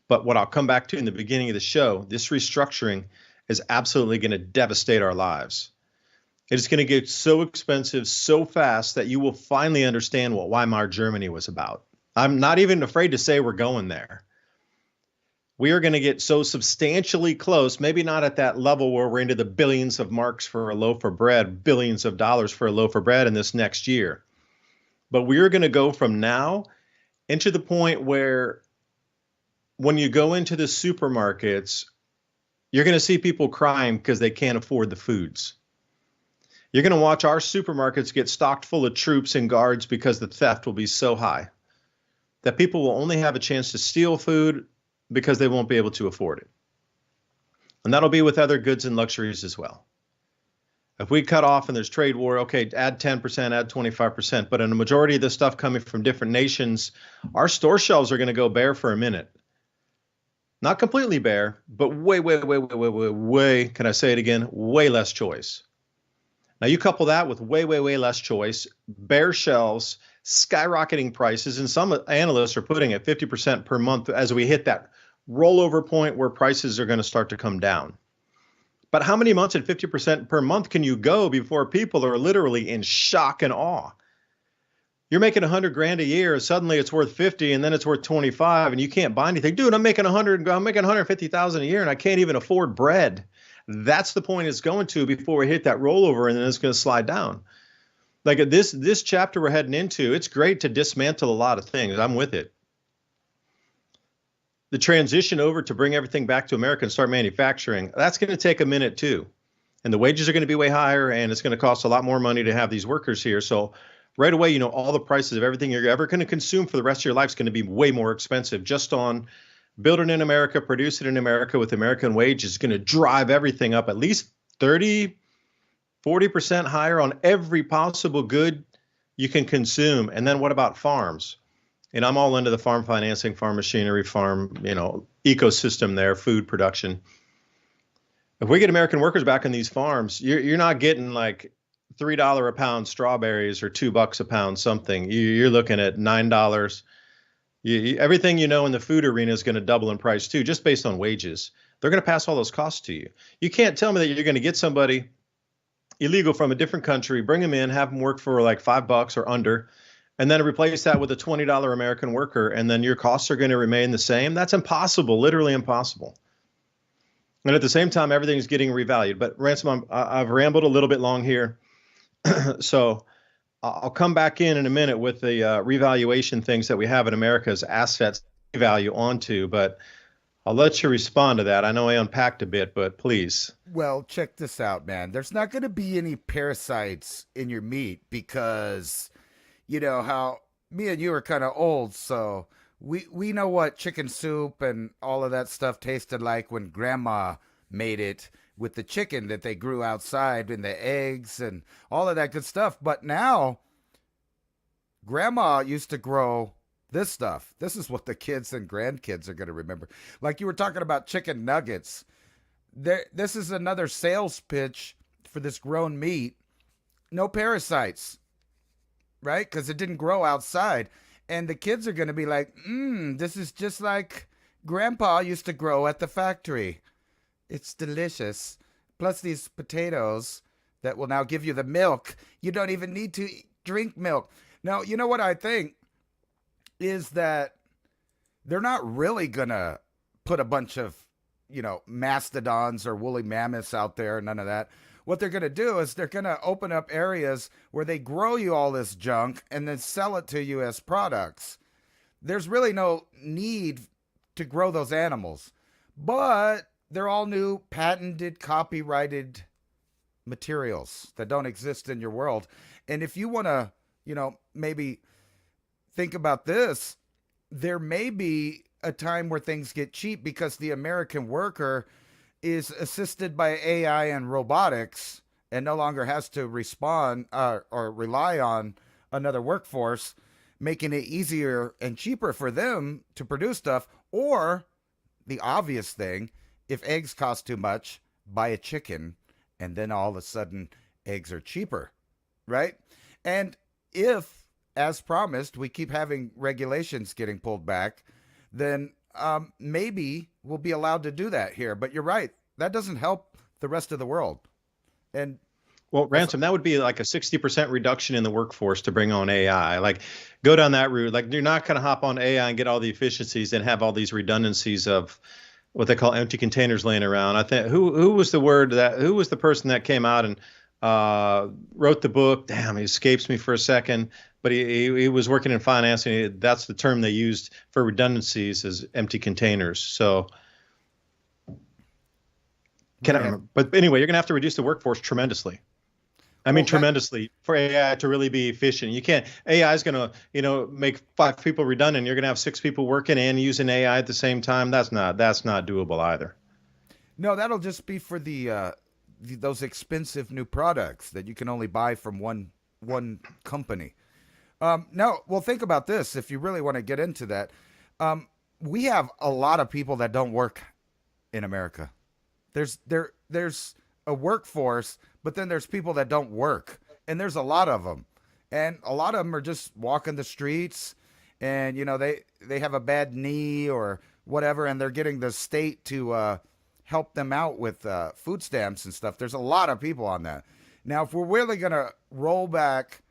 But what I'll come back to in the beginning of the show, this restructuring is absolutely going to devastate our lives. It is going to get so expensive so fast that you will finally understand what Weimar Germany was about. I'm not even afraid to say we're going there. We are going to get so substantially close, maybe not at that level where we're into the billions of marks for a loaf of bread, billions of dollars for a loaf of bread in this next year. But we're going to go from now into the point where when you go into the supermarkets, you're going to see people crying because they can't afford the foods. You're going to watch our supermarkets get stocked full of troops and guards because the theft will be so high that people will only have a chance to steal food because they won't be able to afford it. And that'll be with other goods and luxuries as well. If we cut off and there's trade war, okay, add 10%, add 25%. But in a majority of the stuff coming from different nations, our store shelves are going to go bare for a minute. Not completely bare, but way, can I say it again? Way less choice. Now you couple that with way less choice, bare shelves, skyrocketing prices, and some analysts are putting at 50% per month as we hit that rollover point where prices are going to start to come down. But how many months at 50% per month can you go before people are literally in shock and awe? You're making $100,000 a year. Suddenly it's worth 50 and then it's worth 25 and you can't buy anything. Dude, I'm making 150,000 a year and I can't even afford bread. That's the point it's going to before we hit that rollover and then it's going to slide down. Like this chapter we're heading into, it's great to dismantle a lot of things. I'm with it. The transition over to bring everything back to America and start manufacturing, that's going to take a minute too. And the wages are going to be way higher and it's going to cost a lot more money to have these workers here. So right away, all the prices of everything you're ever going to consume for the rest of your life is going to be way more expensive. Just on building in America, producing in America with American wages is going to drive everything up at least 30, 40% higher on every possible good you can consume. And then what about farms? And I'm all into the farm financing, farm machinery, farm, ecosystem there, food production. If we get American workers back on these farms, you're not getting like $3 a pound strawberries or $2 a pound something. You're looking at $9. Everything in the food arena is going to double in price too, just based on wages. They're going to pass all those costs to you. You can't tell me that you're going to get somebody illegal from a different country, bring them in, have them work for like $5 or under, and then replace that with a $20 American worker, and then your costs are going to remain the same. That's impossible, literally impossible. And at the same time, everything's getting revalued. But Ransom, I've rambled a little bit long here, so I'll come back in a minute with the revaluation things that we have in America as assets value onto, but I'll let you respond to that. I know I unpacked a bit, but please. Well, check this out, man. There's not going to be any parasites in your meat because you know how me and you are kind of old, so we know what chicken soup and all of that stuff tasted like when grandma made it with the chicken that they grew outside and the eggs and all of that good stuff. But now grandma used to grow this stuff. This is what the kids and grandkids are going to remember. Like you were talking about chicken nuggets. This is another sales pitch for this grown meat. No parasites, right? Because it didn't grow outside. And the kids are going to be like, this is just like grandpa used to grow at the factory. It's delicious. Plus these potatoes that will now give you the milk. You don't even need to drink milk. Now, you know what I think is that they're not really going to put a bunch of, mastodons or woolly mammoths out there, none of that. What they're going to do is they're going to open up areas where they grow you all this junk and then sell it to you as products. There's really no need to grow those animals, but they're all new, patented, copyrighted materials that don't exist in your world. And if you want to, maybe think about this, there may be a time where things get cheap because the American worker is assisted by AI and robotics and no longer has to respond or rely on another workforce, making it easier and cheaper for them to produce stuff. Or the obvious thing, if eggs cost too much, buy a chicken, and then all of a sudden eggs are cheaper, right? And if, as promised, we keep having regulations getting pulled back, then maybe we'll be allowed to do that here. But you're right. That doesn't help the rest of the world. And Well, Ransom, that would be like a 60% reduction in the workforce to bring on AI. Like, go down that route. Like, you're not going to hop on AI and get all the efficiencies and have all these redundancies of what they call empty containers laying around. I think who was the person that came out and wrote the book? Damn, he escapes me for a second. But he was working in finance, and that's the term they used for redundancies is empty containers. So but anyway, you're going to have to reduce the workforce tremendously. I mean, tremendously for AI to really be efficient. You can't, AI is going to, make 5 people redundant. You're going to have 6 people working and using AI at the same time. That's not doable either. No, that'll just be for those expensive new products that you can only buy from one company. Now, well, think about this. If you really want to get into that, we have a lot of people that don't work in America. There's a workforce, but then there's people that don't work, and there's a lot of them, and a lot of them are just walking the streets, and they have a bad knee or whatever, and they're getting the state to help them out with food stamps and stuff. There's a lot of people on that. Now, if we're really gonna roll back,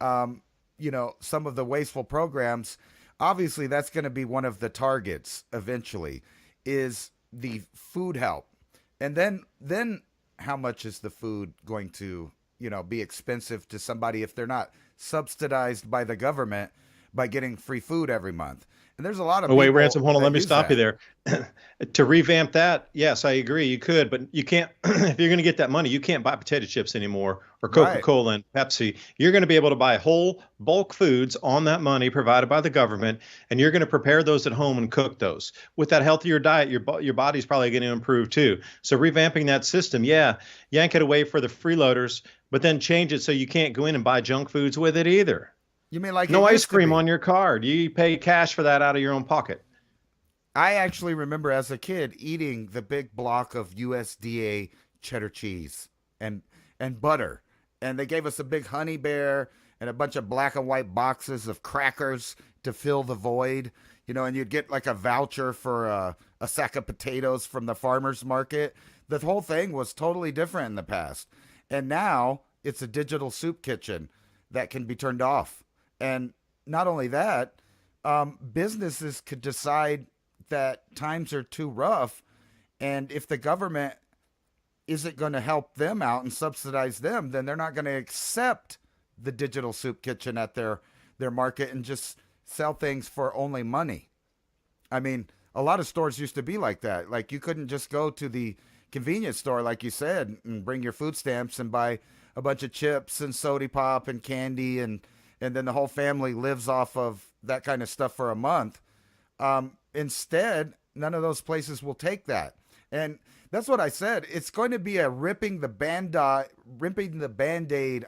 some of the wasteful programs, obviously that's going to be one of the targets eventually, is the food help. And then how much is the food going to, be expensive to somebody if they're not subsidized by the government by getting free food every month? And there's a lot of wait, people Ransom, hold on, that let me use stop that. you there. To revamp that, yes, I agree, you could, but you can't. If you're going to get that money, you can't buy potato chips anymore or Right. Coca-Cola and Pepsi. You're going to be able to buy whole bulk foods on that money provided by the government, and you're going to prepare those at home and cook those. With that healthier diet, your body's probably going to improve too. So revamping that system, yeah, yank it away for the freeloaders, but then change it so you can't go in and buy junk foods with it either. You mean like it No ice used to cream be? on your card. You pay cash for that out of your own pocket. I actually remember as a kid eating the big block of USDA cheddar cheese and and butter, and they gave us a big honey bear and a bunch of black and white boxes of crackers to fill the void. And you'd get like a voucher for a sack of potatoes from the farmer's market. The whole thing was totally different in the past. And now it's a digital soup kitchen that can be turned off. And not only that, businesses could decide that times are too rough. And if the government isn't going to help them out and subsidize them, then they're not going to accept the digital soup kitchen at their market and just sell things for only money. I mean, a lot of stores used to be like that. Like you couldn't just go to the convenience store, like you said, and bring your food stamps and buy a bunch of chips and soda pop and candy, and then the whole family lives off of that kind of stuff for a month. Instead, none of those places will take that, and that's what I said. It's going to be a ripping the band-aid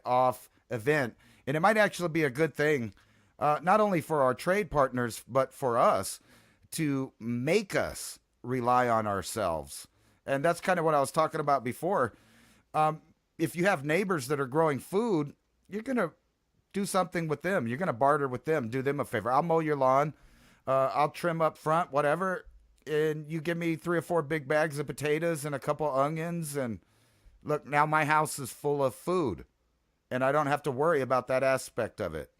off event, and it might actually be a good thing, not only for our trade partners but for us to make us rely on ourselves. And that's kind of what I was talking about before. If you have neighbors that are growing food, you're going to do something with them. You're going to barter with them, do them a favor. I'll mow your lawn, I'll trim up front, whatever. And you give me 3 or 4 big bags of potatoes and a couple onions. And look, now my house is full of food and I don't have to worry about that aspect of it.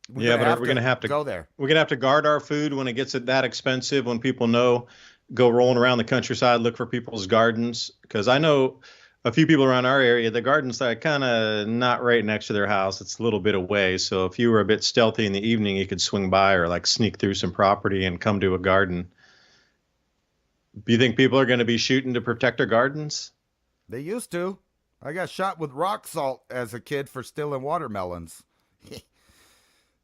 We're Yeah, going to but have we're to gonna have to go there. guard our food when it gets that expensive. When people know, go rolling around the countryside, look for people's gardens. Because I know a few people around our area, the gardens are kind of not right next to their house. It's a little bit away. So if you were a bit stealthy in the evening, you could swing by or like sneak through some property and come to a garden. Do you think people are going to be shooting to protect their gardens? They used to. I got shot with rock salt as a kid for stealing watermelons.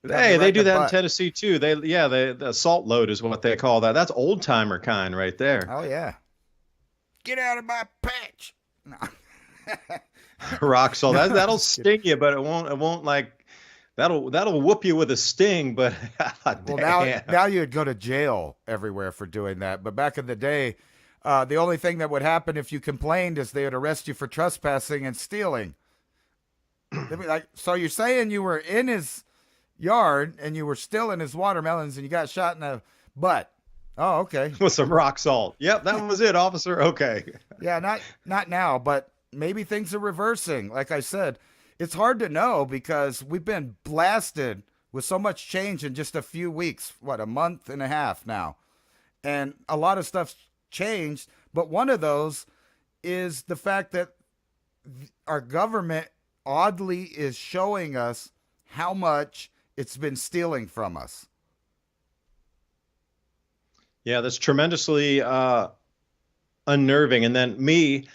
Got me Hey, right they in do the that in butt. Tennessee too. The salt load is what they call that. That's old timer kind right there. Oh yeah. Get out of my patch. No. Rock salt. No, I'm That'll just kidding. sting you, but it won't like that'll whoop you with a sting, but Well, now damn. now you'd go to jail everywhere for doing that. But back in the day, the only thing that would happen if you complained is they would arrest you for trespassing and stealing. They'd be like, "So you're saying you were in his yard and you were stealing his watermelons and you got shot in the butt?" Oh, okay. With some rock salt. Yep, that was it, officer. Okay. Yeah, not now, but maybe things are reversing. Like I said, it's hard to know because we've been blasted with so much change in just a few weeks. What, a month and a half now, and a lot of stuff's changed. But one of those is the fact that our government oddly is showing us how much it's been stealing from us. Yeah, that's tremendously unnerving. And then me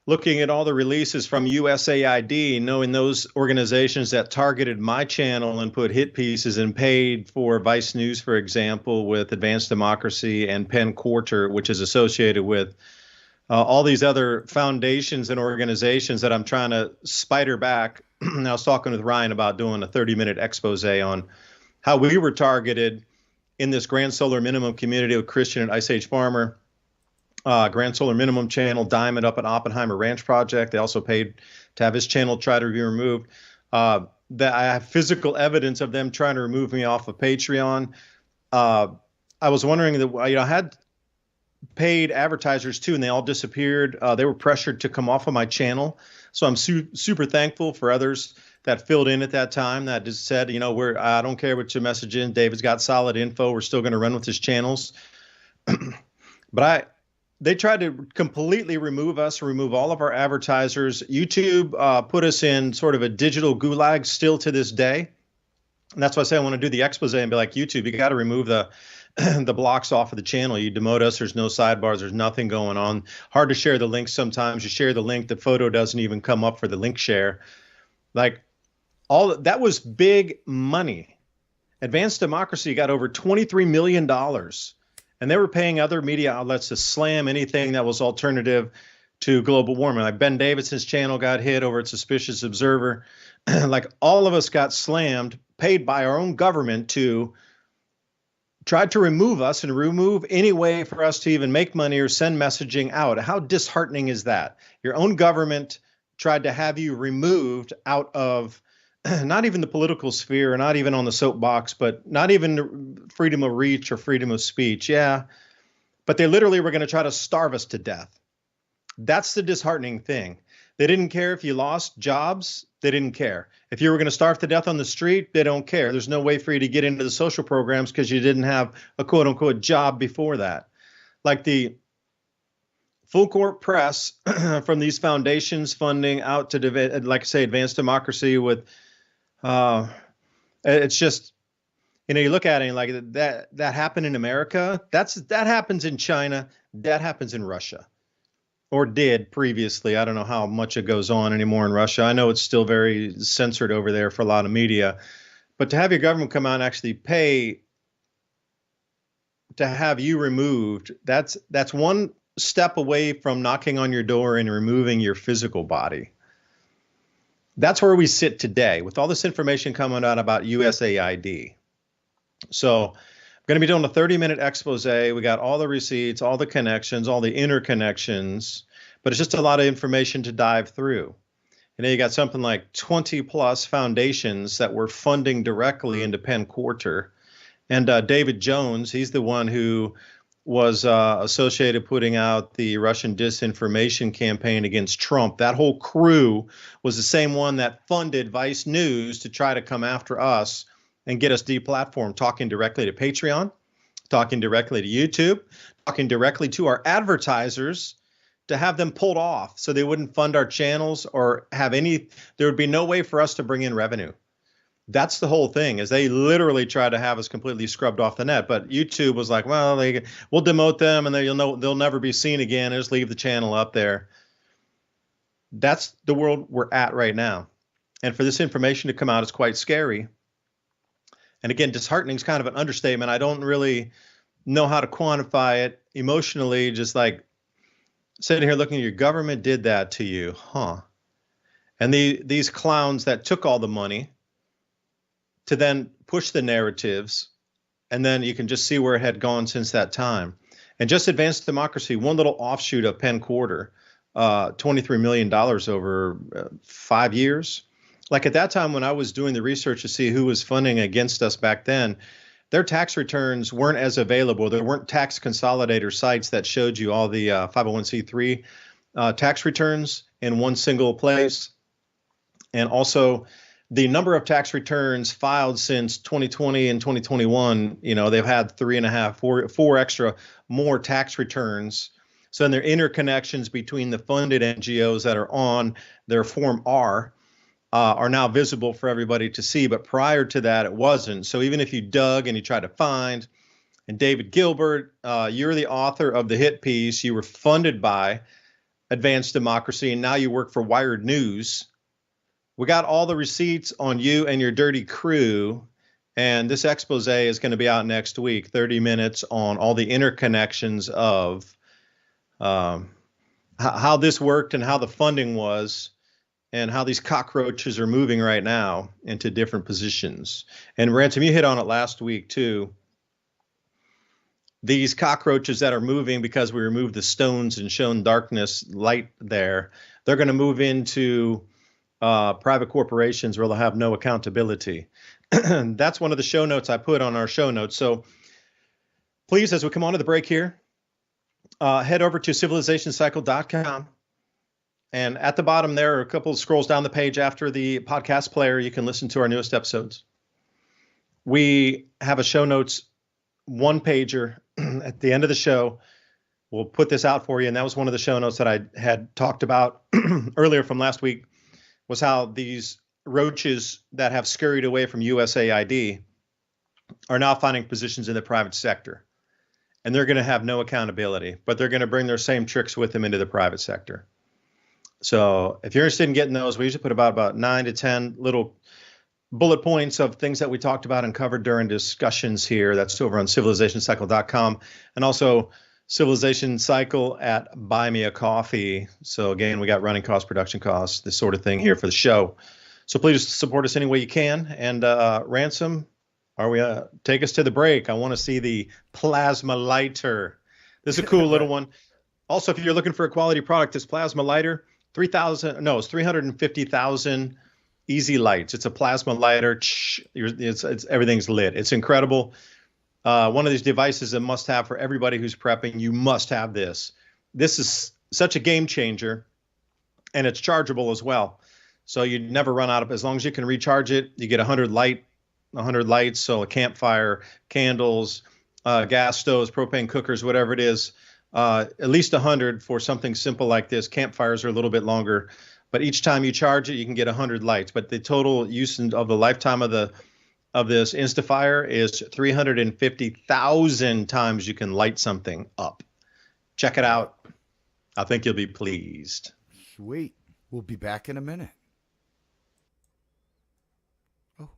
looking at all the releases from USAID, knowing those organizations that targeted my channel and put hit pieces and paid for Vice News, for example, with Advanced Democracy and Penn Quarter, which is associated with all these other foundations and organizations that I'm trying to spider back. I was talking with Ryan about doing a 30-minute expose on how we were targeted in this Grand Solar Minimum community of Christian and Ice Age Farmer, Grand Solar Minimum channel, Diamond up at Oppenheimer Ranch Project. They also paid to have his channel try to be removed. That I have physical evidence of them trying to remove me off of Patreon. I was wondering that I had paid advertisers too, and they all disappeared. They were pressured to come off of my channel. So I'm super thankful for others that filled in at that time that just said, I don't care what your message is. David's got solid info. We're still going to run with his channels. But they tried to completely remove us, remove all of our advertisers. YouTube put us in sort of a digital gulag still to this day. And that's why I say I want to do the expose and be like, YouTube, you got to remove the the blocks off of the channel. You demote us. There's no sidebars. There's nothing going on. Hard to share the link sometimes. You share the link, the photo doesn't even come up for the link share. Like all that was big money. Advanced Democracy got over $23 million. And they were paying other media outlets to slam anything that was alternative to global warming. Like Ben Davidson's channel got hit over at Suspicious Observer. Like all of us got slammed, paid by our own government to try to remove us and remove any way for us to even make money or send messaging out. How disheartening is that? Your own government tried to have you removed out of not even the political sphere, or not even on the soapbox, but not even freedom of reach or freedom of speech. Yeah, but they literally were going to try to starve us to death. That's the disheartening thing. They didn't care if you lost jobs. They didn't care. If you were going to starve to death on the street, they don't care. There's no way for you to get into the social programs because you didn't have a quote unquote job before that. Like the full court press from these foundations funding out to, like I say, advanced democracy with, it's just, you look at it and like that happened in America. That happens in China. That happens in Russia, or did previously. I don't know how much it goes on anymore in Russia. I know it's still very censored over there for a lot of media, but to have your government come out and actually pay to have you removed, that's one step away from knocking on your door and removing your physical body. That's where we sit today with all this information coming out about USAID. So I'm going to be doing a 30-minute expose. We got all the receipts, all the connections, all the interconnections, but it's just a lot of information to dive through. You got something like 20 plus foundations that were funding directly into Penn Quarter. And David Jones, he's the one who was associated putting out the Russian disinformation campaign against Trump. That whole crew was the same one that funded Vice News to try to come after us and get us deplatformed, talking directly to Patreon, talking directly to YouTube, talking directly to our advertisers to have them pulled off so they wouldn't fund our channels or have any, there would be no way for us to bring in revenue. That's the whole thing, is they literally try to have us completely scrubbed off the net. But YouTube was like, well, we'll demote them and then they'll never be seen again and just leave the channel up there. That's the world we're at right now. And for this information to come out is quite scary. And again, disheartening is kind of an understatement. I don't really know how to quantify it emotionally, just like sitting here looking at your government did that to you, huh? And these clowns that took all the money to then push the narratives, and then you can just see where it had gone since that time. And just advanced democracy, one little offshoot of Penn Quarter, $23 million over 5 years. Like at that time when I was doing the research to see who was funding against us back then, their tax returns weren't as available. There weren't tax consolidator sites that showed you all the 501c3 tax returns in one single place. And also the number of tax returns filed since 2020 and 2021, they've had 3.5, four extra more tax returns. So then there are interconnections between the funded NGOs that are on their Form R are now visible for everybody to see. But prior to that, it wasn't. So even if you dug and you tried to find, and David Gilbert, you're the author of the hit piece, you were funded by Advanced Democracy, and now you work for Wired News. We got all the receipts on you and your dirty crew. And this expose is going to be out next week, 30 minutes on all the interconnections of how this worked and how the funding was and how these cockroaches are moving right now into different positions. And Ransom, you hit on it last week too. These cockroaches that are moving because we removed the stones and shown darkness light there, they're going to move into private corporations where they'll have no accountability. That's one of the show notes I put on our show notes. So please, as we come on to the break here, head over to civilizationcycle.com. And at the bottom there are a couple of scrolls down the page after the podcast player. You can listen to our newest episodes. We have a show notes one pager at the end of the show. We'll put this out for you. And that was one of the show notes that I had talked about earlier from last week, was how these roaches that have scurried away from USAID are now finding positions in the private sector. And they're going to have no accountability, but they're going to bring their same tricks with them into the private sector. So if you're interested in getting those, we usually put about 9 to 10 little bullet points of things that we talked about and covered during discussions here. That's over on civilizationcycle.com. And also Civilization Cycle at Buy Me a Coffee. So again, we got running costs, production costs, this sort of thing here for the show. So please support us any way you can. And Ransom, are we take us to the break? I want to see the plasma lighter. This is a cool little Right. one. Also, if you're looking for a quality product, this plasma lighter, 3,000, no, it's 350,000 easy lights. It's a plasma lighter. It's everything's lit. It's incredible. One of these devices a must have for everybody who's prepping. You must have this. This is such a game changer, and it's chargeable as well. So you never run out of, as long as you can recharge it, you get 100 lights. So a campfire, candles, gas stoves, propane cookers, whatever it is, at least 100 for something simple like this. Campfires are a little bit longer, but each time you charge it, you can get 100 lights. But the total use of the lifetime of this Instafire is 350,000 times you can light something up. Check it Wow. out. I think you'll be pleased. Sweet. We'll be back in a minute. Oh.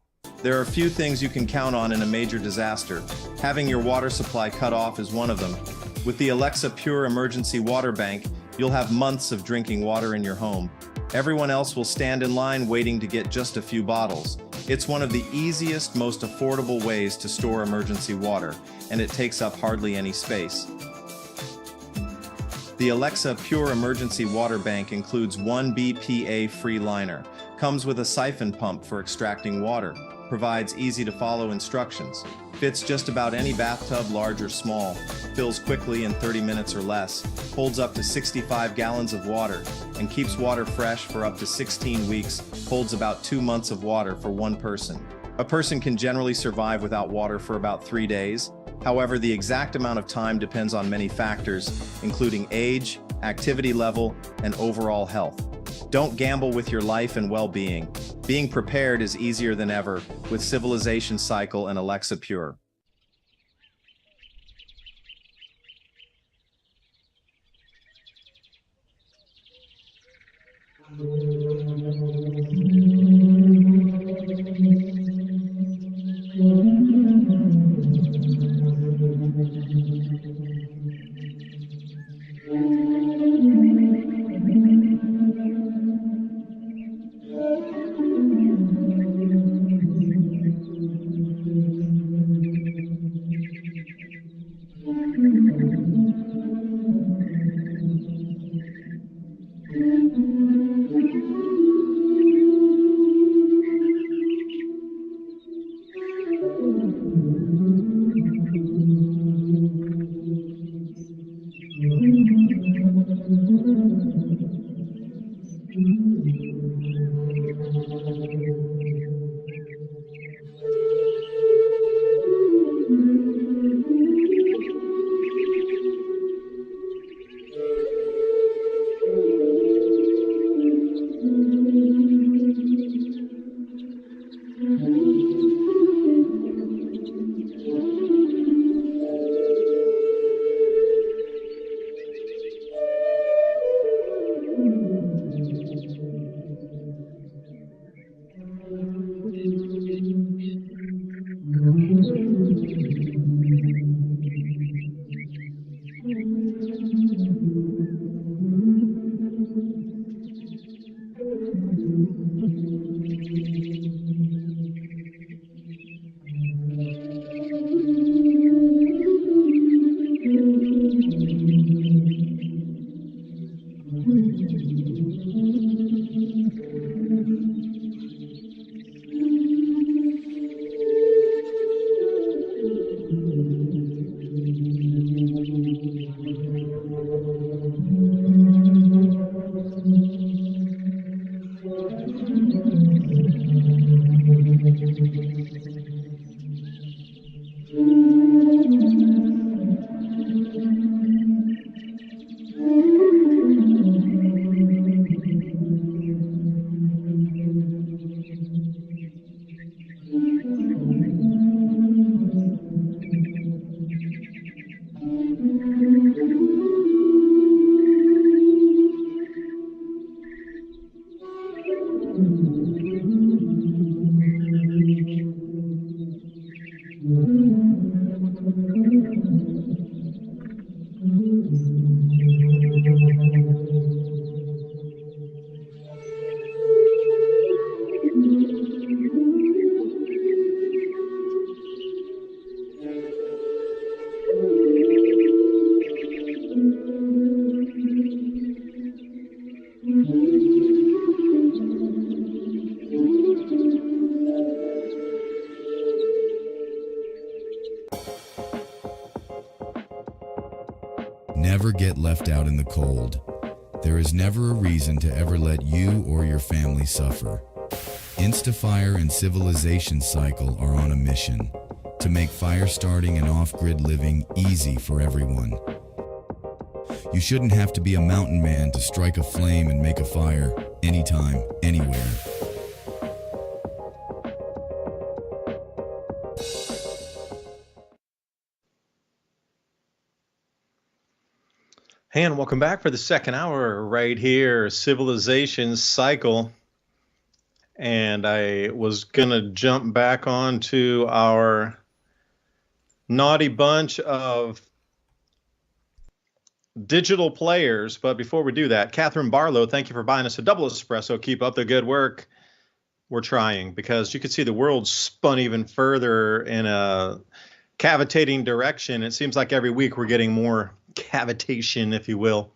There are few things you can count on in a major disaster. Having your water supply cut off is one of them. With the Alexa Pure Emergency Water Bank, you'll have months of drinking water in your home. Everyone else will stand in line waiting to get just a few bottles. It's one of the easiest, most affordable ways to store emergency water, and it takes up hardly any space. The Alexa Pure Emergency Water Bank includes one BPA-free liner, comes with a siphon pump for extracting water, provides easy-to-follow instructions, fits just about any bathtub, large or small, fills quickly in 30 minutes or less, holds up to 65 gallons of water, and keeps water fresh for up to 16 weeks, holds about 2 months of water for one person. A person can generally survive without water for about 3 days. However, the exact amount of time depends on many factors, including age, activity level, and overall health. Don't gamble with your life and well-being. Being prepared is easier than ever with Civilization Cycle and Alexa Pure. get left out in the cold. There is never a reason to ever let you or your family suffer. Instafire and Civilization Cycle are on a mission to make fire starting and off-grid living easy for everyone. You shouldn't have to be a mountain man to strike a flame and make a fire anytime, anywhere. Hey, and welcome back for the second hour right here, Civilization Cycle. And I was going to jump back on to our naughty bunch of digital players. But before we do that, Catherine Barlow, thank you for buying us a double espresso. Keep up the good work. We're trying, because you can see the world spun even further in a cavitating direction. It seems like every week we're getting more cavitation, if you will.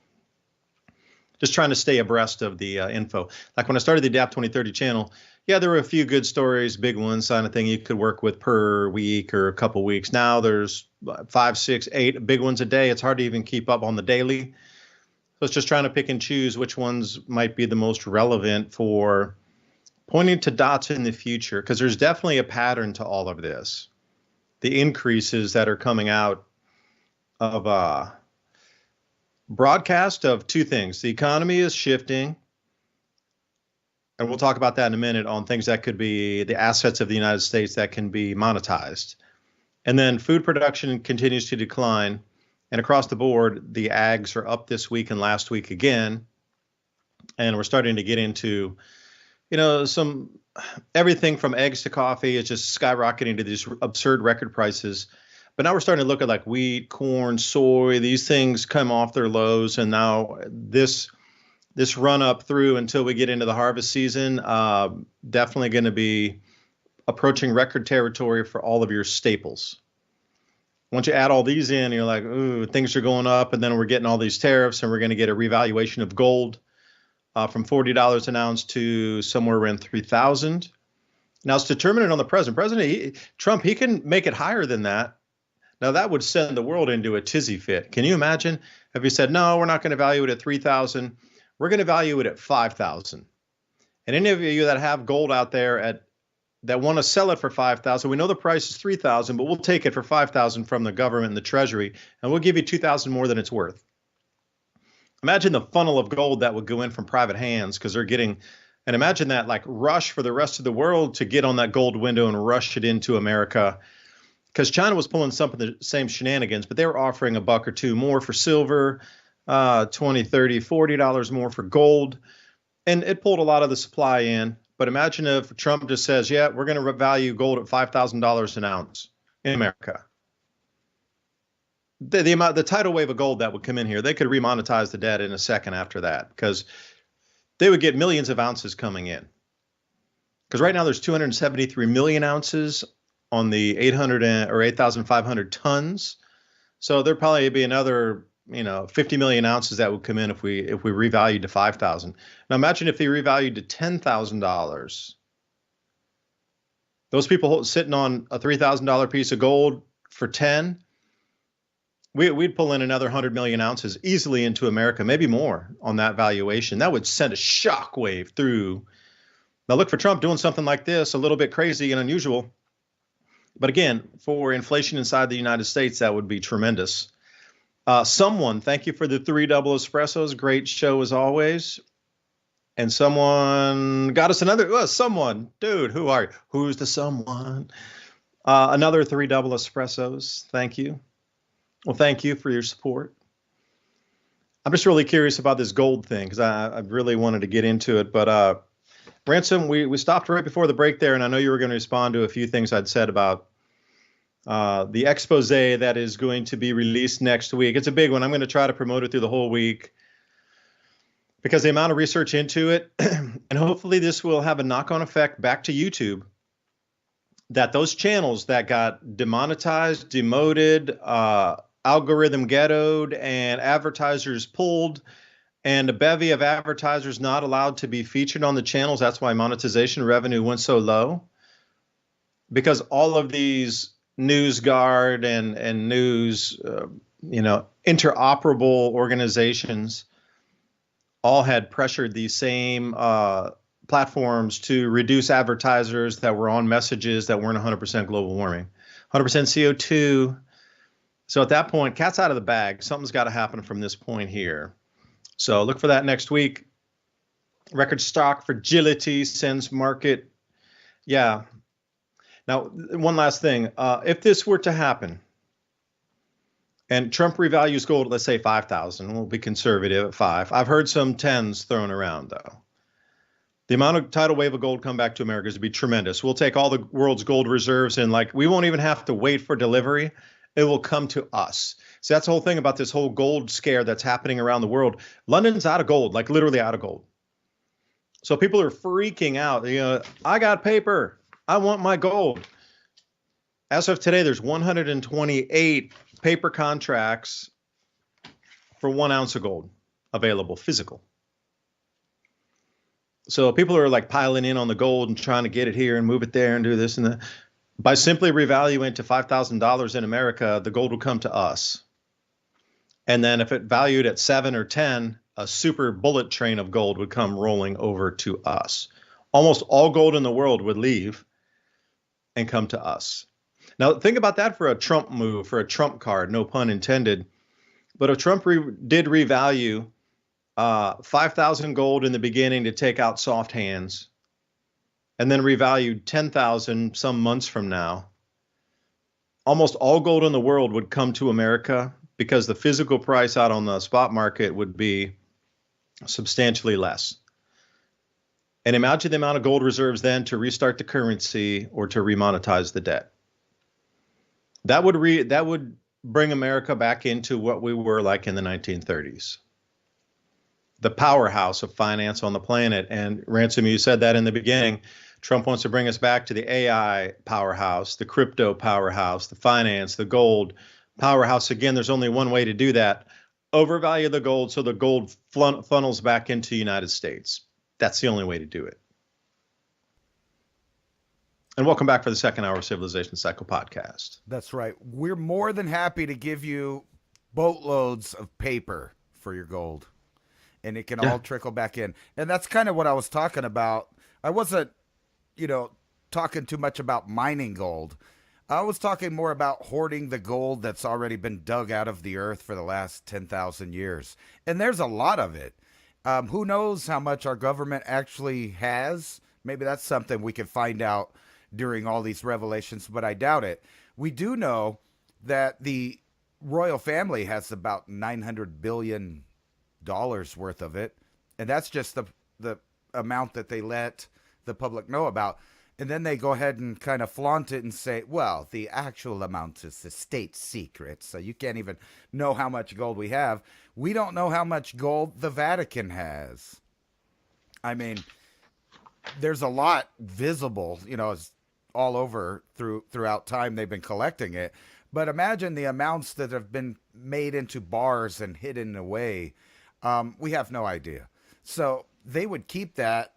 Just trying to stay abreast of the info. Like when I started the Adapt 2030 channel, yeah, there were a few good stories, big ones, kind of thing you could work with per week or a couple weeks. Now there's 5, 6, 8 big ones a day. It's hard to even keep up on the daily. So it's just trying to pick and choose which ones might be the most relevant for pointing to dots in the future, because there's definitely a pattern to all of this. The increases that are coming out of broadcast of two things. The economy is shifting, and we'll talk about that in a minute, on things that could be the assets of the United States that can be monetized. And then food production continues to decline, and across the board, the ags are up this week and last week again. And we're starting to get into, some everything from eggs to coffee is just skyrocketing to these absurd record prices. But now we're starting to look at like wheat, corn, soy. These things come off their lows, and now this run up through until we get into the harvest season, definitely going to be approaching record territory for all of your staples. Once you add all these in, you're like, ooh, things are going up, and then we're getting all these tariffs, and we're going to get a revaluation of gold from $40 an ounce to somewhere around $3,000. Now it's determined on the President Trump. He can make it higher than that. Now, that would send the world into a tizzy fit. Can you imagine if he said, no, we're not going to value it at $3,000. We're going to value it at $5,000. And any of you that have gold out there that want to sell it for $5,000, we know the price is $3,000, but we'll take it for $5,000 from the government and the Treasury, and we'll give you $2,000 more than it's worth. Imagine the funnel of gold that would go in from private hands, because they're getting, and imagine that like rush for the rest of the world to get on that gold window and rush it into America. Because China was pulling some of the same shenanigans, but they were offering $1 or $2 more for silver, $20, $30, $40 more for gold. And it pulled a lot of the supply in. But imagine if Trump just says, yeah, we're going to value gold at $5,000 an ounce in America. The tidal wave of gold that would come in here, they could remonetize the debt in a second after that, because they would get millions of ounces coming in. Because right now there's 273 million ounces on the 8,500 tons. So there'd probably be another, 50 million ounces that would come in if we revalued to 5,000. Now imagine if they revalued to $10,000. Those people sitting on a $3,000 piece of gold for 10, we'd pull in another 100 million ounces easily into America, maybe more on that valuation. That would send a shockwave through. Now look for Trump doing something like this, a little bit crazy and unusual. But again, for inflation inside the United States, that would be tremendous. Someone, thank you for the 3 double espressos. Great show as always. And someone got us another, someone, dude, who are you? Who's the someone? Another 3 double espressos. Thank you. Well, thank you for your support. I'm just really curious about this gold thing, because I really wanted to get into it. But Ransom, we stopped right before the break there, and I know you were going to respond to a few things I'd said about the expose that is going to be released next week. It's a big one. I'm going to try to promote it through the whole week, because the amount of research into it, and hopefully this will have a knock-on effect back to YouTube, that those channels that got demonetized, demoted, algorithm ghettoed, and advertisers pulled, and a bevy of advertisers not allowed to be featured on the channels. That's why monetization revenue went so low, because all of these NewsGuard and news interoperable organizations all had pressured these same platforms to reduce advertisers that were on messages that weren't 100% global warming, 100% CO2. So at that point, cat's out of the bag. Something's got to happen from this point here. So look for that next week. Record stock fragility sends market. Yeah. Now, one last thing. If this were to happen, and Trump revalues gold, let's say 5,000. We'll be conservative at 5. I've heard some 10s thrown around, though. The amount of tidal wave of gold come back to America is to be tremendous. We'll take all the world's gold reserves and we won't even have to wait for delivery. It will come to us. So that's the whole thing about this whole gold scare that's happening around the world. London's out of gold, like literally out of gold. So people are freaking out. I got paper. I want my gold. As of today, there's 128 paper contracts for 1 ounce of gold available, physical. So people are piling in on the gold and trying to get it here and move it there and do this and that. By simply revaluing to $5,000 in America, the gold will come to us. And then if it valued at 7 or 10, a super bullet train of gold would come rolling over to us. Almost all gold in the world would leave and come to us. Now, think about that for a Trump move, for a Trump card, no pun intended. But if Trump did revalue 5,000 gold in the beginning to take out soft hands, and then revalued 10,000 some months from now, almost all gold in the world would come to America because the physical price out on the spot market would be substantially less. And imagine the amount of gold reserves then to restart the currency or to remonetize the debt. That would bring America back into what we were like in the 1930s. The powerhouse of finance on the planet. And Ransom, you said that in the beginning. Trump wants to bring us back to the AI powerhouse, the crypto powerhouse, the finance, the gold powerhouse. Again, there's only one way to do that. Overvalue the gold so the gold funnels back into the United States. That's the only way to do it. And welcome back for the second hour of Civilization Cycle podcast. That's right. We're more than happy to give you boatloads of paper for your gold. And it can all trickle back in. And that's kind of what I was talking about. I wasn't, talking too much about mining gold. I was talking more about hoarding the gold that's already been dug out of the earth for the last 10,000 years. And there's a lot of it. Who knows how much our government actually has? Maybe that's something we could find out during all these revelations, but I doubt it. We do know that the royal family has about $900 billion worth of it, and that's just the amount that they let the public know about. And then they go ahead and kind of flaunt it and say, well, the actual amount is the state secret, so you can't even know how much gold we have. We don't know how much gold the Vatican has. I mean, there's a lot visible, it's all over throughout time. They've been collecting it. But imagine the amounts that have been made into bars and hidden away. We have no idea. So they would keep that.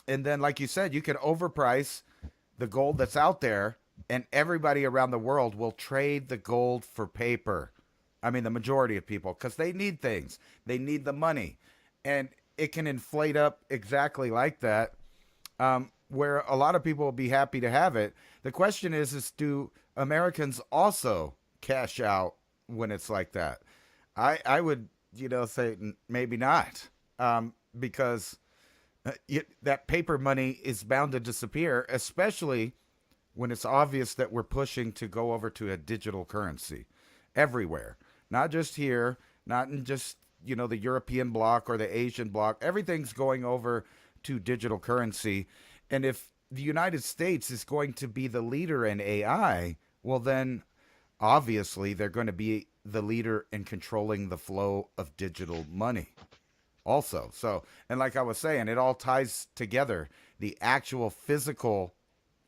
And then, like you said, you can overprice the gold that's out there, and everybody around the world will trade the gold for paper. I mean, the majority of people, because they need things. They need the money. And it can inflate up exactly like that, where a lot of people will be happy to have it. The question is do Americans also cash out when it's like that? I would, say maybe not, because that paper money is bound to disappear, especially when it's obvious that we're pushing to go over to a digital currency everywhere, not just here, not in just, the European bloc or the Asian bloc. Everything's going over to digital currency. And if the United States is going to be the leader in AI, well, then obviously they're going to be the leader in controlling the flow of digital money also. So, and like I was saying, it all ties together. The actual physical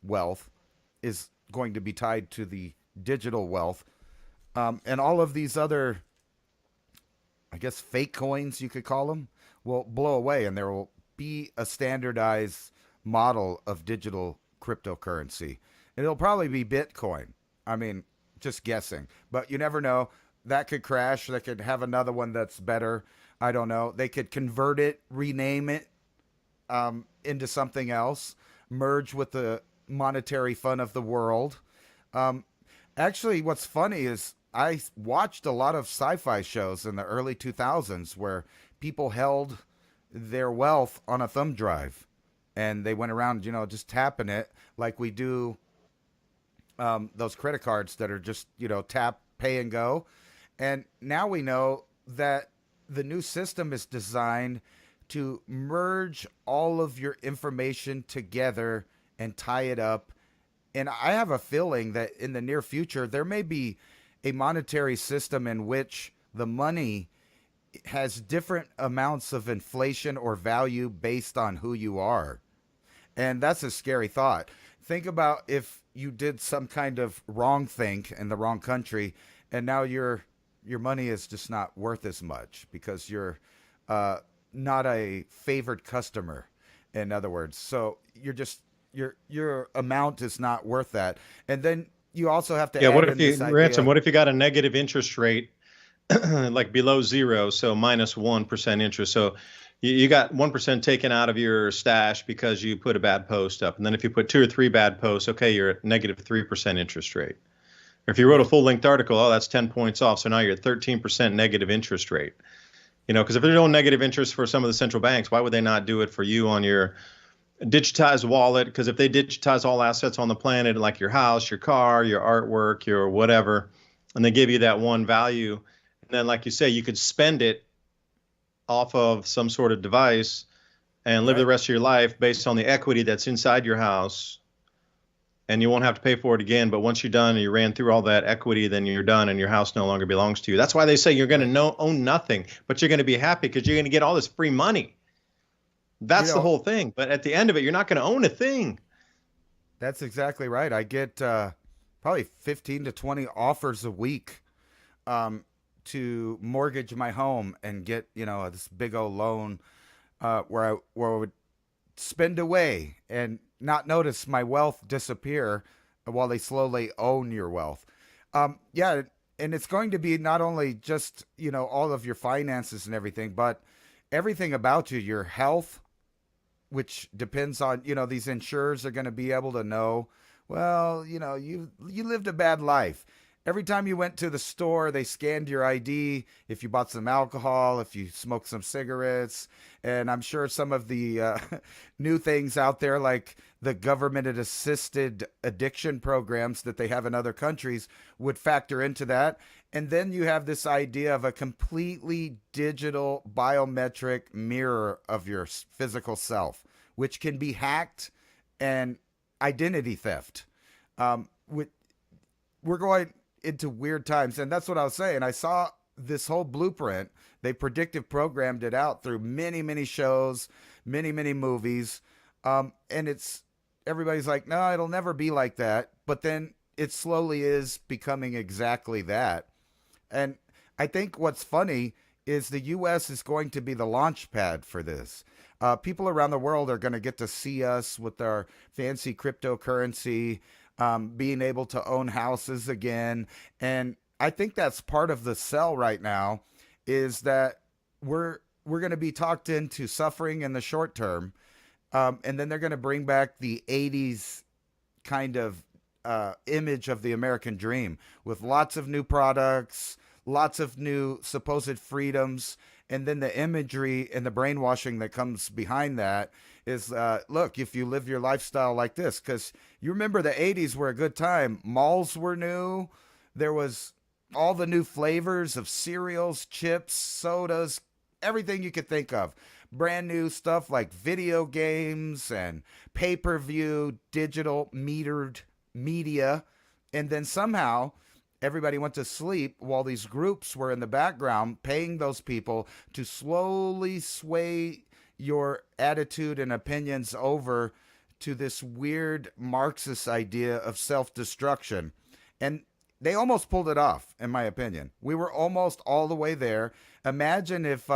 wealth is going to be tied to the digital wealth. And all of these other, I guess, fake coins, you could call them, will blow away, and there will be a standardized model of digital cryptocurrency. It'll probably be Bitcoin. I mean, just guessing, but you never know. that could crash. They could have another one that's better. I don't know. They could convert it, rename it into something else, merge with the monetary fund of the world. Um, Actually, what's funny is I watched a lot of sci-fi shows in the early 2000s where people held their wealth on a thumb drive, and they went around, just tapping it like we do those credit cards that are just, tap, pay, and go. And now we know that the new system is designed to merge all of your information together and tie it up. And I have a feeling that in the near future, there may be a monetary system in which the money has different amounts of inflation or value based on who you are. And that's a scary thought. Think about if you did some kind of wrong thing in the wrong country, and now your money is just not worth as much because you're not a favored customer. In other words, so you're just your amount is not worth that. And then you also have to Yeah, add what if in this you, Ransom, idea. what if you got a negative interest rate, like below zero, so -1% interest? So you got 1% taken out of your stash because you put a bad post up. And then if you put two or three bad posts, okay, you're at -3% interest rate. Or if you wrote a full length article, oh, that's 10 points off. So now you're at 13% negative interest rate. Because if there's no negative interest for some of the central banks, why would they not do it for you on your digitized wallet? Because if they digitize all assets on the planet, like your house, your car, your artwork, your whatever, and they give you that one value, and then like you say, you could spend it off of some sort of device and live the Right. rest of your life based on the equity that's inside your house, and you won't have to pay for it again. But once you're done and you ran through all that equity, then you're done and your house no longer belongs to you. That's why they say you're going to Right. own nothing, but you're going to be happy because you're going to get all this free money. You That's the know, whole thing. But at the end of it, you're not going to own a thing. that's exactly right. I get probably 15 to 20 offers a week to mortgage my home and get, this big old loan where I would spend away and not notice my wealth disappear while they slowly own your wealth. Yeah, and it's going to be not only just, all of your finances and everything, but everything about you, your health, which depends on, these insurers are going to be able to know, well, you lived a bad life. Every time you went to the store, they scanned your ID, if you bought some alcohol, if you smoked some cigarettes. And I'm sure some of the new things out there, like the government assisted addiction programs that they have in other countries, would factor into that. And then you have this idea of a completely digital biometric mirror of your physical self, which can be hacked, and identity theft. We're going into weird times, and that's what I was saying. I saw this whole blueprint. They predictive programmed it out through many, many shows, many, many movies, and it's everybody's like, no, it'll never be like that. But then it slowly is becoming exactly that. And I think what's funny is the U.S. is going to be the launch pad for this. People around the world are going to get to see us with our fancy cryptocurrency, being able to own houses again. And I think that's part of the sell right now is that we're going to be talked into suffering in the short term. And then they're going to bring back the 80s kind of image of the American dream with lots of new products, lots of new supposed freedoms, and then the imagery and the brainwashing that comes behind that is look, if you live your lifestyle like this, because you remember the 80s were a good time. Malls were new. There was all the new flavors of cereals, chips, sodas, everything you could think of. Brand new stuff like video games and pay-per-view, digital metered media. And then somehow everybody went to sleep while these groups were in the background paying those people to slowly sway your attitude and opinions over to this weird Marxist idea of self-destruction. And they almost pulled it off, in my opinion. We were almost all the way there. Imagine if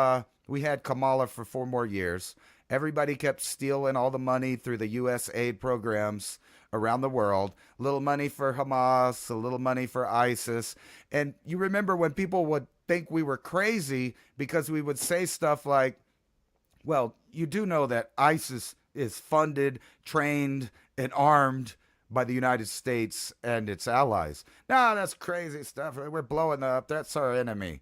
we had Kamala for 4 more years Everybody kept stealing all the money through the U.S. aid programs around the world. A little money for Hamas, a little money for ISIS. And you remember when people would think we were crazy because we would say stuff like, well, you do know that ISIS is funded, trained, and armed by the United States and its allies. No, that's crazy stuff. We're blowing up. That's our enemy.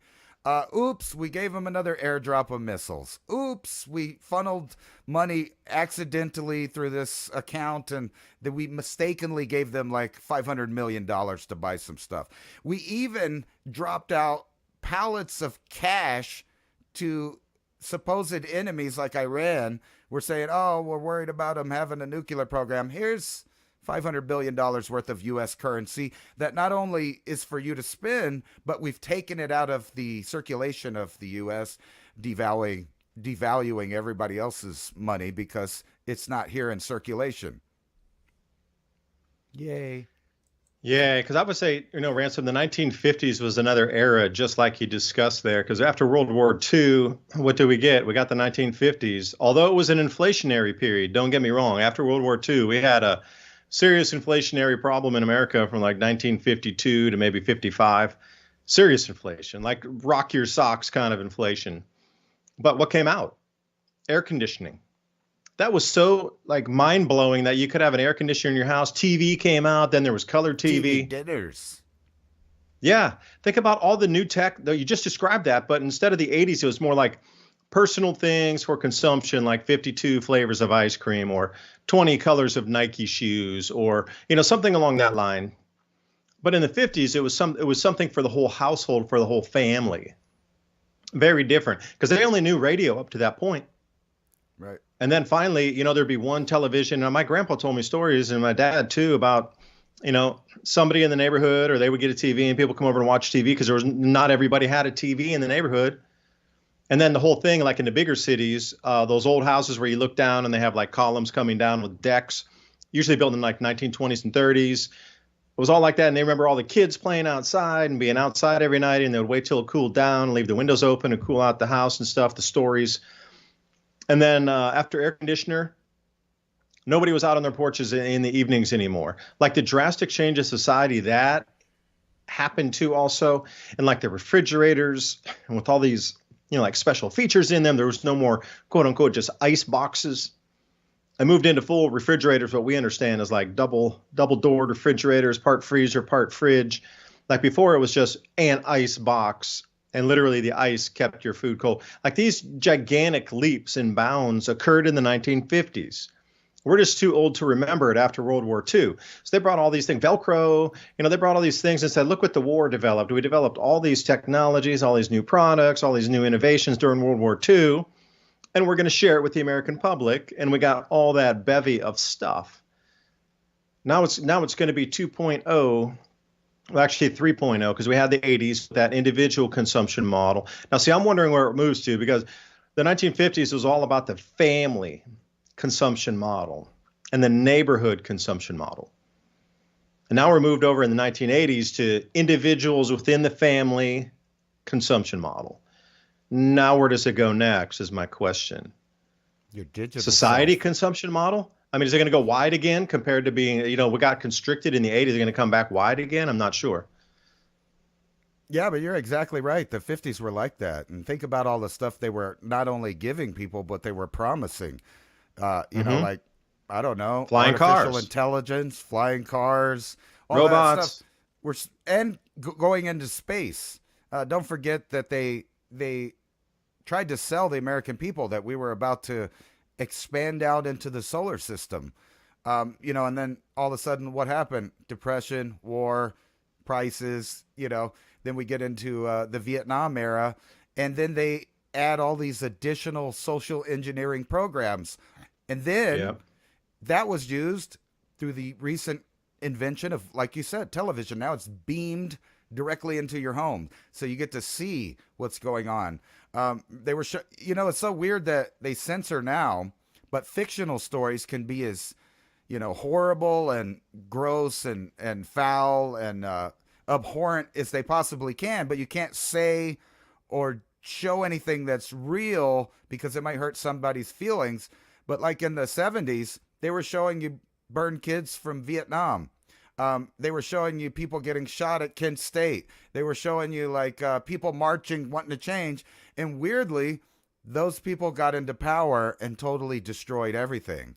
Oops, we gave them another airdrop of missiles. Oops, we funneled money accidentally through this account and that we mistakenly gave them like $500 million to buy some stuff. We even dropped out pallets of cash to supposed enemies like Iran. We're saying, oh, we're worried about them having a nuclear program. Here's $500 billion worth of U.S. currency that not only is for you to spend, but we've taken it out of the circulation of the U.S., devaluing everybody else's money because it's not here in circulation. Yay. Yeah, because I would say, Ransom, the 1950s was another era, just like you discussed there. Because after World War II, what did we get? We got the 1950s. Although it was an inflationary period, don't get me wrong. After World War II, we had a serious inflationary problem in America from like 1952 to maybe 55. Serious inflation, like rock your socks kind of inflation. But what came out? Air conditioning. That was so like mind blowing that you could have an air conditioner in your house. TV came out, then there was color TV. Dinners. Yeah. Think about all the new tech, though you just described that, but instead of the 80s, it was more like personal things for consumption, like 52 flavors of ice cream or 20 colors of Nike shoes or, something along that line. But in the 50s, it was something for the whole household, for the whole family. Very different because they only knew radio up to that point. Right. And then finally, there'd be one television. Now, my grandpa told me stories, and my dad too, about, somebody in the neighborhood, or they would get a TV and people come over and watch TV because not everybody had a TV in the neighborhood. And then the whole thing, like in the bigger cities, those old houses where you look down and they have like columns coming down with decks, usually built in like 1920s and 30s. It was all like that. And they remember all the kids playing outside and being outside every night, and they would wait till it cooled down, leave the windows open and cool out the house and stuff, the stories. And then after air conditioner, nobody was out on their porches in the evenings anymore. Like the drastic change of society that happened to also, and like the refrigerators and with all these, like special features in them, there was no more quote unquote just ice boxes. I moved into full refrigerators, what we understand is like double doored refrigerators, part freezer, part fridge. Like before it was just an ice box. And literally the ice kept your food cold. Like these gigantic leaps and bounds occurred in the 1950s. We're just too old to remember it after World War II. So they brought all these things, Velcro, they brought all these things and said, look what the war developed. We developed all these technologies, all these new products, all these new innovations during World War II, and we're going to share it with the American public. And we got all that bevy of stuff. Now it's going to be 2.0. Well, actually 3.0, because we had the 80s, that individual consumption model. Now, see, I'm wondering where it moves to, because the 1950s was all about the family consumption model and the neighborhood consumption model. And now we're moved over in the 1980s to individuals within the family consumption model. Now, where does it go next is my question. Your digital society self. consumption model? I mean, is it going to go wide again compared to being, we got constricted in the 80s? Is it going to come back wide again? I'm not sure. Yeah, but you're exactly right. The 50s were like that. And think about all the stuff they were not only giving people, but they were promising. Like, I don't know, flying artificial cars, intelligence, flying cars, all robots. that stuff. And going into space. Don't forget that they tried to sell the American people that we were about to expand out into the solar system. And then all of a sudden what happened? Depression, war, prices, then we get into the Vietnam era, and then they add all these additional social engineering programs. And then that was used through the recent invention of, like you said, television. Now it's beamed directly into your home. So you get to see what's going on. They were, it's so weird that they censor now, but fictional stories can be as, horrible and gross and foul and abhorrent as they possibly can, but you can't say or show anything that's real because it might hurt somebody's feelings. But like in the 70s, they were showing you burned kids from Vietnam. They were showing you people getting shot at Kent State. They were showing you like people marching, wanting to change. And weirdly, those people got into power and totally destroyed everything.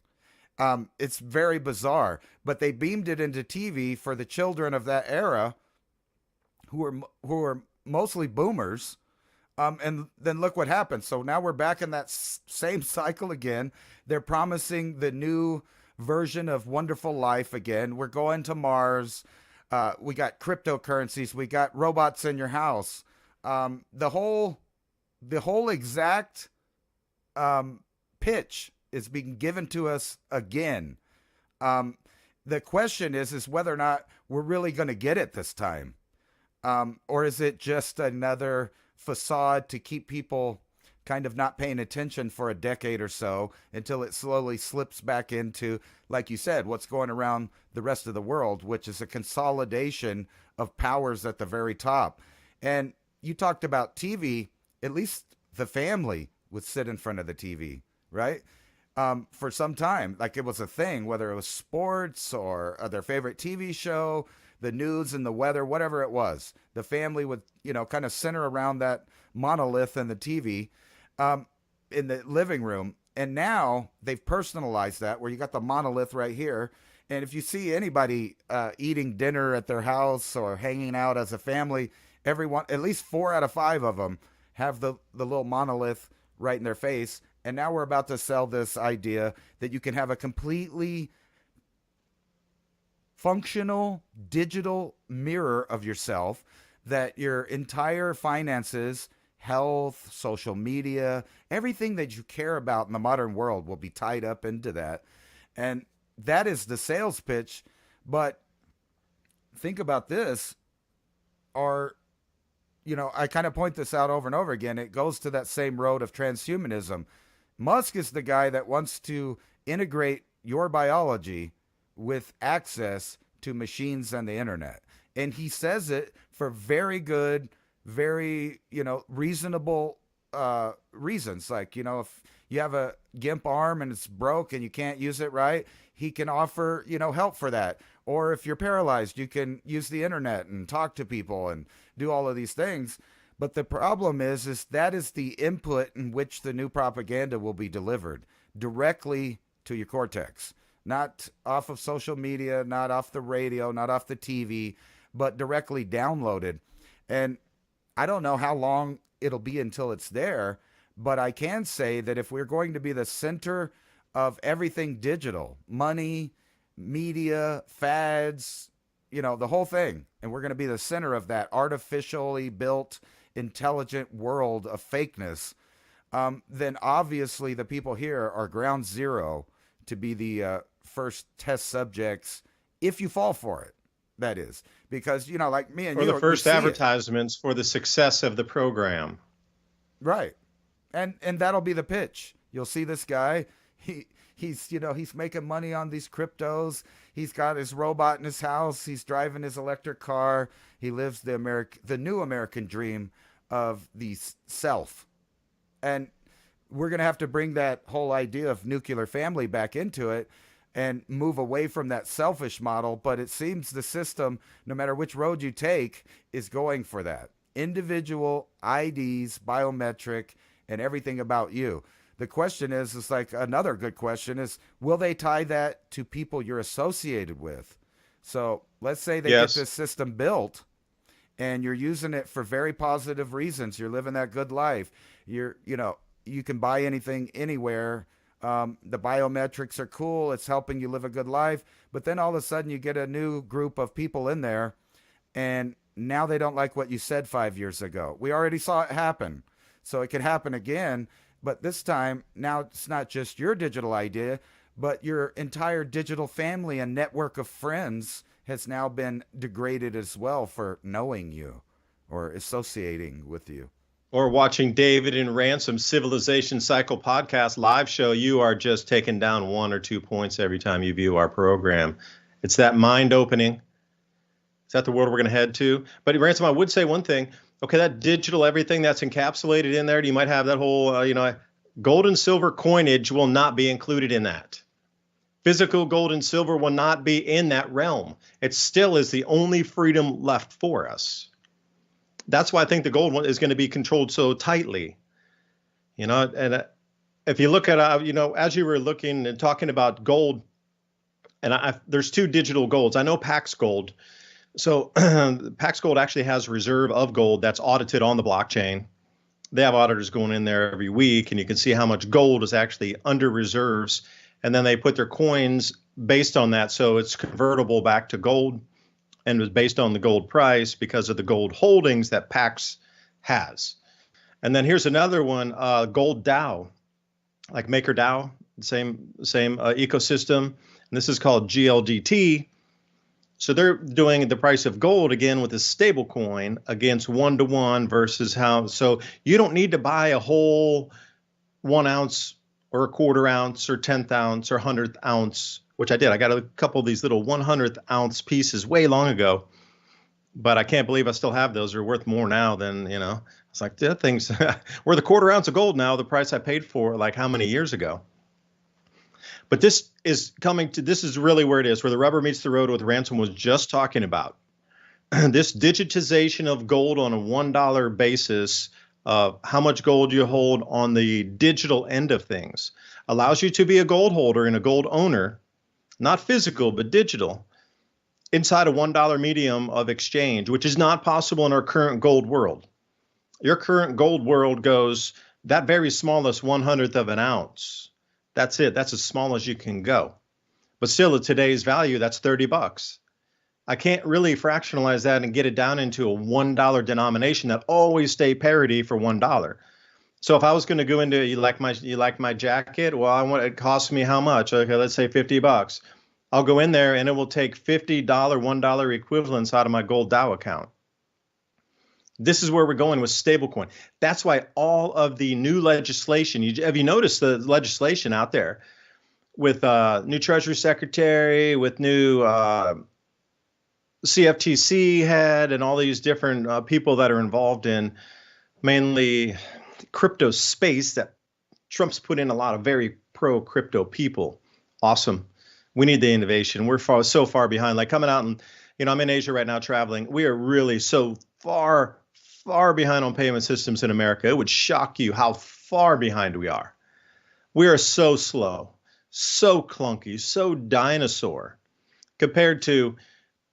It's very bizarre, but they beamed it into TV for the children of that era, who were mostly boomers. And then look what happened. So now we're back in that same cycle again. They're promising the new version of wonderful life again. We're going to Mars. We got cryptocurrencies. We got robots in your house. The whole exact pitch is being given to us again. The question is whether or not we're really going to get it this time, or is it just another facade to keep people kind of not paying attention for a decade or so until it slowly slips back into, like you said, what's going around the rest of the world, which is a consolidation of powers at the very top. And you talked about TV. At least the family would sit in front of the TV, right? For some time, like it was a thing, whether it was sports or their favorite TV show, the news and the weather, whatever it was. The family would, kind of center around that monolith and the TV in the living room. And now they've personalized that where you got the monolith right here. And if you see anybody eating dinner at their house or hanging out as a family, everyone, at least 4 out of 5 of them have the little monolith right in their face. And now we're about to sell this idea that you can have a completely functional digital mirror of yourself, that your entire finances, health, social media, everything that you care about in the modern world will be tied up into that. And that is the sales pitch. But think about this, I kind of point this out over and over again. It goes to that same road of transhumanism. Musk is the guy that wants to integrate your biology with access to machines and the internet. And he says it for very good, very, reasonable reasons. Like, if you have a GIMP arm and it's broke and you can't use it right, he can offer, help for that. Or if you're paralyzed, you can use the internet and talk to people and do all of these things. But the problem is that is the input in which the new propaganda will be delivered directly to your cortex. Not off of social media, not off the radio, not off the TV, but directly downloaded. And I don't know how long it'll be until it's there, but I can say that if we're going to be the center of everything digital, money, media, fads, the whole thing, and we're going to be the center of that artificially built, intelligent world of fakeness, then obviously the people here are ground zero to be the first test subjects, if you fall for it, that is. Because, like me and or you. Or the first advertisements for the success of the program. Right. And that'll be the pitch. You'll see this guy, he's making money on these cryptos. He's got his robot in his house. He's driving his electric car. He lives the new American dream of the self. And we're going to have to bring that whole idea of nuclear family back into it and move away from that selfish model. But it seems the system, no matter which road you take, is going for that. Individual IDs, biometric, and everything about you. The question is like another good question is, will they tie that to people you're associated with? So let's say they Yes. get this system built and you're using it for very positive reasons. You're living that good life. You can buy anything anywhere. The biometrics are cool. It's helping you live a good life. But then all of a sudden you get a new group of people in there and now they don't like what you said 5 years ago. We already saw it happen. So it could happen again. But this time, now it's not just your digital idea, but your entire digital family and network of friends has now been degraded as well for knowing you or associating with you. Or watching David and Ransom Civilization Cycle podcast live show, you are just taking down 1 or 2 points every time you view our program. It's that mind opening. Is that the world we're going to head to? But Ransom, I would say one thing. Okay, that digital everything that's encapsulated in there, you might have that whole, gold and silver coinage will not be included in that. Physical gold and silver will not be in that realm. It still is the only freedom left for us. That's why I think the gold one is going to be controlled so tightly. And if you look at, as you were looking and talking about gold, and there's two digital golds. I know Pax Gold. So Pax Gold actually has a reserve of gold that's audited on the blockchain. They have auditors going in there every week, and you can see how much gold is actually under reserves. And then they put their coins based on that. So it's convertible back to gold, and it was based on the gold price because of the gold holdings that Pax has. And then here's another one, Gold DAO, like MakerDAO, same ecosystem. And this is called GLDT. So they're doing the price of gold again with a stable coin against 1-to-1 versus how. So you don't need to buy a whole 1 ounce or a 1/4 ounce or 10th ounce or 100th ounce, which I did. I got a couple of these little 100th ounce pieces way long ago, but I can't believe I still have those. They're worth more now than, it's like that thing's worth a 1/4 ounce of gold now, the price I paid for like how many years ago. But this is really where it is, where the rubber meets the road, what Ransom was just talking about. This digitization of gold on a $1 basis of how much gold you hold on the digital end of things allows you to be a gold holder and a gold owner, not physical, but digital, inside a $1 medium of exchange, which is not possible in our current gold world. Your current gold world goes that very smallest 100th of an ounce. That's it. That's as small as you can go. But still, at today's value, that's $30. I can't really fractionalize that and get it down into a $1 denomination that always stay parity for $1. So if I was going to go into, you like my jacket? Well, it costs me how much? Okay, let's say $50. I'll go in there and it will take $50 $1 equivalents out of my Gold DAO account. This is where we're going with stablecoin. That's why all of the new legislation, have you noticed the legislation out there with new Treasury Secretary, with new CFTC head, and all these different people that are involved in mainly crypto space that Trump's put in a lot of very pro crypto people. Awesome. We need the innovation. We're so far behind. Like coming out and, I'm in Asia right now traveling. We are really so far behind on payment systems in America. It would shock you how far behind we are. We are so slow, so clunky, so dinosaur compared to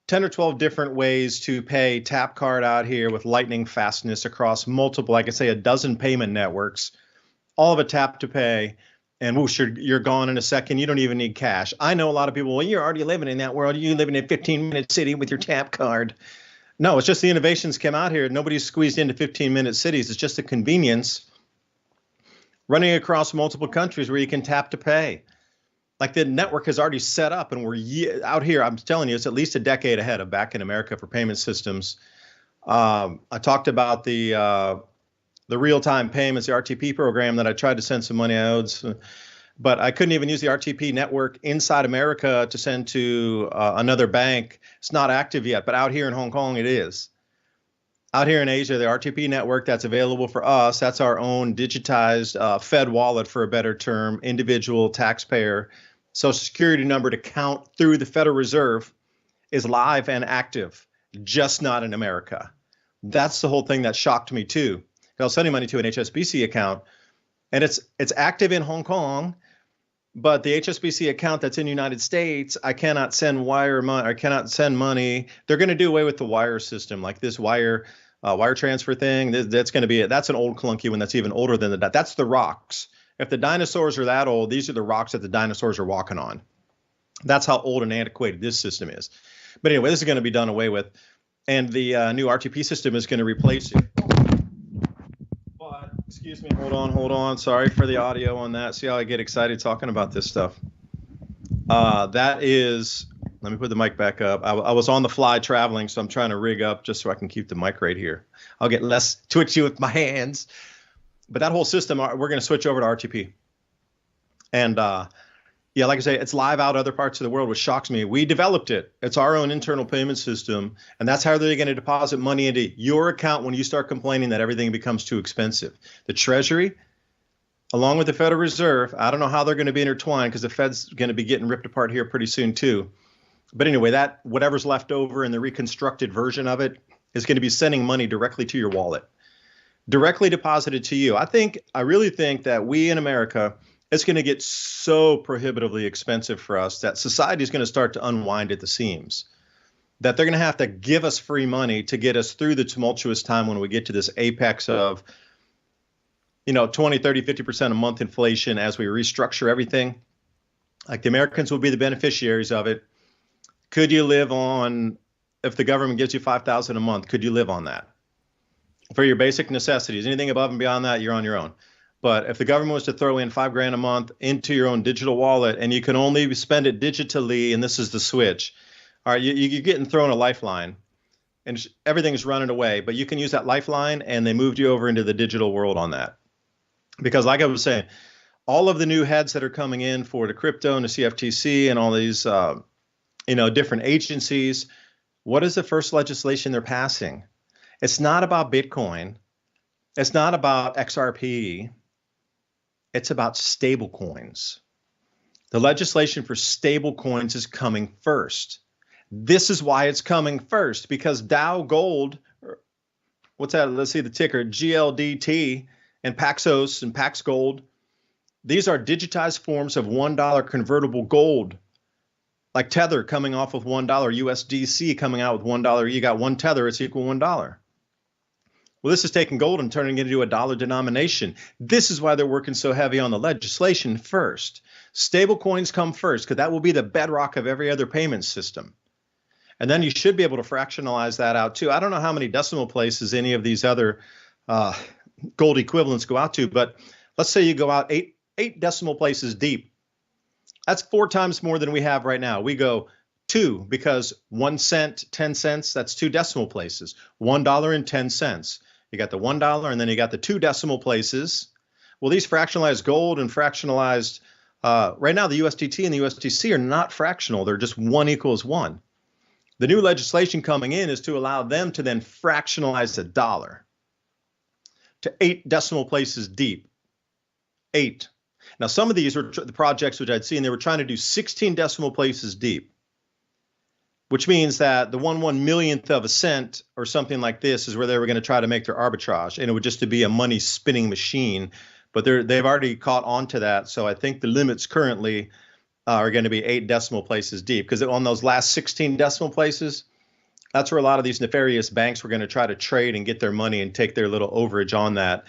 10 or 12 different ways to pay tap card out here with lightning fastness across multiple, like I say, a dozen payment networks, all of a tap to pay, and whoosh, you're gone in a second. You don't even need cash. I know a lot of people, well, you're already living in that world. You live in a 15-minute city with your tap card. No, it's just the innovations came out here. Nobody's squeezed into 15-minute cities. It's just a convenience running across multiple countries where you can tap to pay. Like the network is already set up, and we're out here. I'm telling you, it's at least a decade ahead of back in America for payment systems. I talked about the real-time payments, the RTP program that I tried to send some money I owed, but I couldn't even use the RTP network inside America to send to another bank. It's not active yet, but out here in Hong Kong, it is. Out here in Asia, the RTP network that's available for us, that's our own digitized Fed wallet, for a better term, individual taxpayer Social Security number to count through the Federal Reserve, is live and active, just not in America. That's the whole thing that shocked me too. I'll send money to an HSBC account, and it's active in Hong Kong, but the HSBC account that's in the United States, I cannot send wire money. I cannot send money. They're going to do away with the wire system, like this wire transfer thing. That's going to be that's an old clunky one that's even older than that's the rocks. If the dinosaurs are that old, these are the rocks that the dinosaurs are walking on. That's how old and antiquated this system is. But anyway, this is going to be done away with, and the new RTP system is going to replace it. But excuse me, hold on. Sorry for the audio on that. See how I get excited talking about this stuff. That is. Let me put the mic back up. I was on the fly traveling, so I'm trying to rig up just so I can keep the mic right here. I'll get less twitchy with my hands. But that whole system, we're going to switch over to RTP. And, Yeah, like I say, it's live out other parts of the world, which shocks me. We developed it. It's our own internal payment system, and that's how they're going to deposit money into your account when you start complaining that everything becomes too expensive. The Treasury, along with the Federal Reserve, I don't know how they're going to be intertwined because the Fed's going to be getting ripped apart here pretty soon too. But anyway, that whatever's left over in the reconstructed version of it is going to be sending money directly to your wallet, directly deposited to you. I really think that we in America, it's going to get so prohibitively expensive for us that society is going to start to unwind at the seams, that they're going to have to give us free money to get us through the tumultuous time when we get to this apex of 20, 30, 50% a month inflation as we restructure everything. Like the Americans will be the beneficiaries of it. Could you live on, if the government gives you $5,000 a month, could you live on that? For your basic necessities, anything above and beyond that, you're on your own. But if the government was to throw in $5,000 a month into your own digital wallet and you can only spend it digitally, and this is the switch, all right, you're getting thrown a lifeline and everything is running away, but you can use that lifeline and they moved you over into the digital world on that. Because like I was saying, all of the new heads that are coming in for the crypto and the CFTC and all these, different agencies, what is the first legislation they're passing? It's not about Bitcoin. It's not about XRP. It's about stable coins. The legislation for stable coins is coming first. This is why it's coming first, because Dow Gold, what's that? Let's see the ticker, GLDT and Paxos and Pax Gold. These are digitized forms of $1 convertible gold, like Tether coming off of $1, USDC coming out with $1. You got one Tether, it's equal $1. Well, this is taking gold and turning it into a dollar denomination. This is why they're working so heavy on the legislation first. Stable coins come first because that will be the bedrock of every other payment system. And then you should be able to fractionalize that out too. I don't know how many decimal places any of these other gold equivalents go out to, but let's say you go out eight decimal places deep. That's 4 times more than we have right now. We go 2 because 1 cent, 10 cents, that's 2 decimal places. $1 and 10 cents. You got the $1 and then you got the 2 decimal places. Well, these fractionalized gold and fractionalized, right now the USDT and the USDC are not fractional. They're just 1 equals 1. The new legislation coming in is to allow them to then fractionalize $1 to 8 decimal places deep. 8. Now, some of these were the projects which I'd seen, they were trying to do 16 decimal places deep, which means that the 1 millionth of a cent or something like this is where they were going to try to make their arbitrage. And it would just to be a money spinning machine. But they've already caught on to that. So I think the limits currently are going to be 8 decimal places deep, because on those last 16 decimal places, that's where a lot of these nefarious banks were going to try to trade and get their money and take their little overage on that.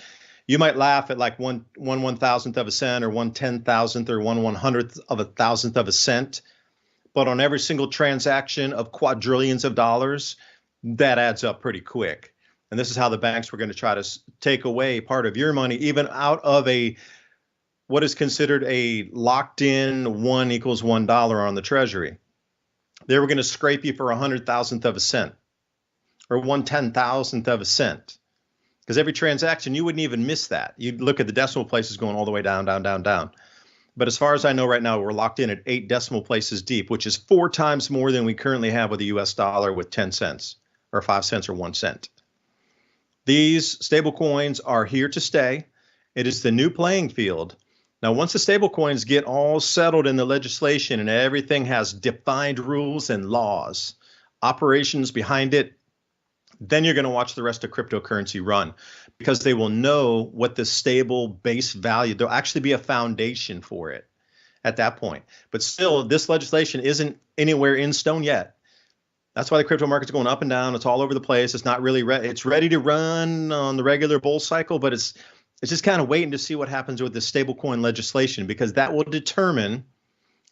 You might laugh at like one 1/1000th of a cent or 1/10,000th or 1/100th of a thousandth of a cent. But on every single transaction of quadrillions of dollars, that adds up pretty quick. And this is how the banks were going to try to take away part of your money, even out of what is considered a locked in 1 equals $1 on the Treasury. They were going to scrape you for 100,000th of a cent or 1/10,000th of a cent. Because every transaction, you wouldn't even miss that. You'd look at the decimal places going all the way down, down, down, down. But as far as I know right now, we're locked in at 8 decimal places deep, which is 4 times more than we currently have with the US dollar with 10 cents or 5 cents or 1 cent. These stable coins are here to stay. It is the new playing field. Now, once the stable coins get all settled in the legislation and everything has defined rules and laws, operations behind it, then you're going to watch the rest of cryptocurrency run, because they will know what the stable base value, there'll actually be a foundation for it at that point. But still, this legislation isn't anywhere in stone yet. That's why the crypto market's going up and down. It's all over the place. It's not really it's ready to run on the regular bull cycle, but it's just kind of waiting to see what happens with the stablecoin legislation, because that will determine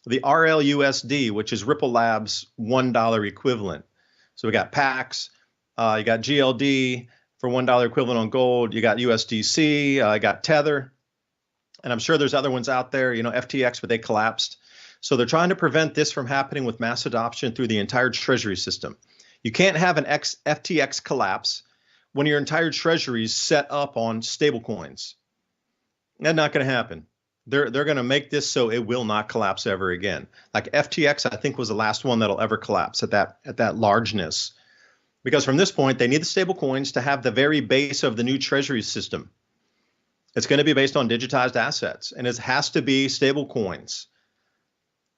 the RLUSD, which is Ripple Labs' $1 equivalent. So we got Pax, you got GLD for $1 equivalent on gold. You got USDC, you got Tether, and I'm sure there's other ones out there, FTX, but they collapsed. So they're trying to prevent this from happening with mass adoption through the entire treasury system. You can't have an FTX collapse when your entire treasury is set up on stable coins. That's not going to happen. They're going to make this so it will not collapse ever again. Like FTX, I think was the last one that'll ever collapse at that largeness. Because from this point, they need the stable coins to have the very base of the new treasury system. It's going to be based on digitized assets, and it has to be stable coins.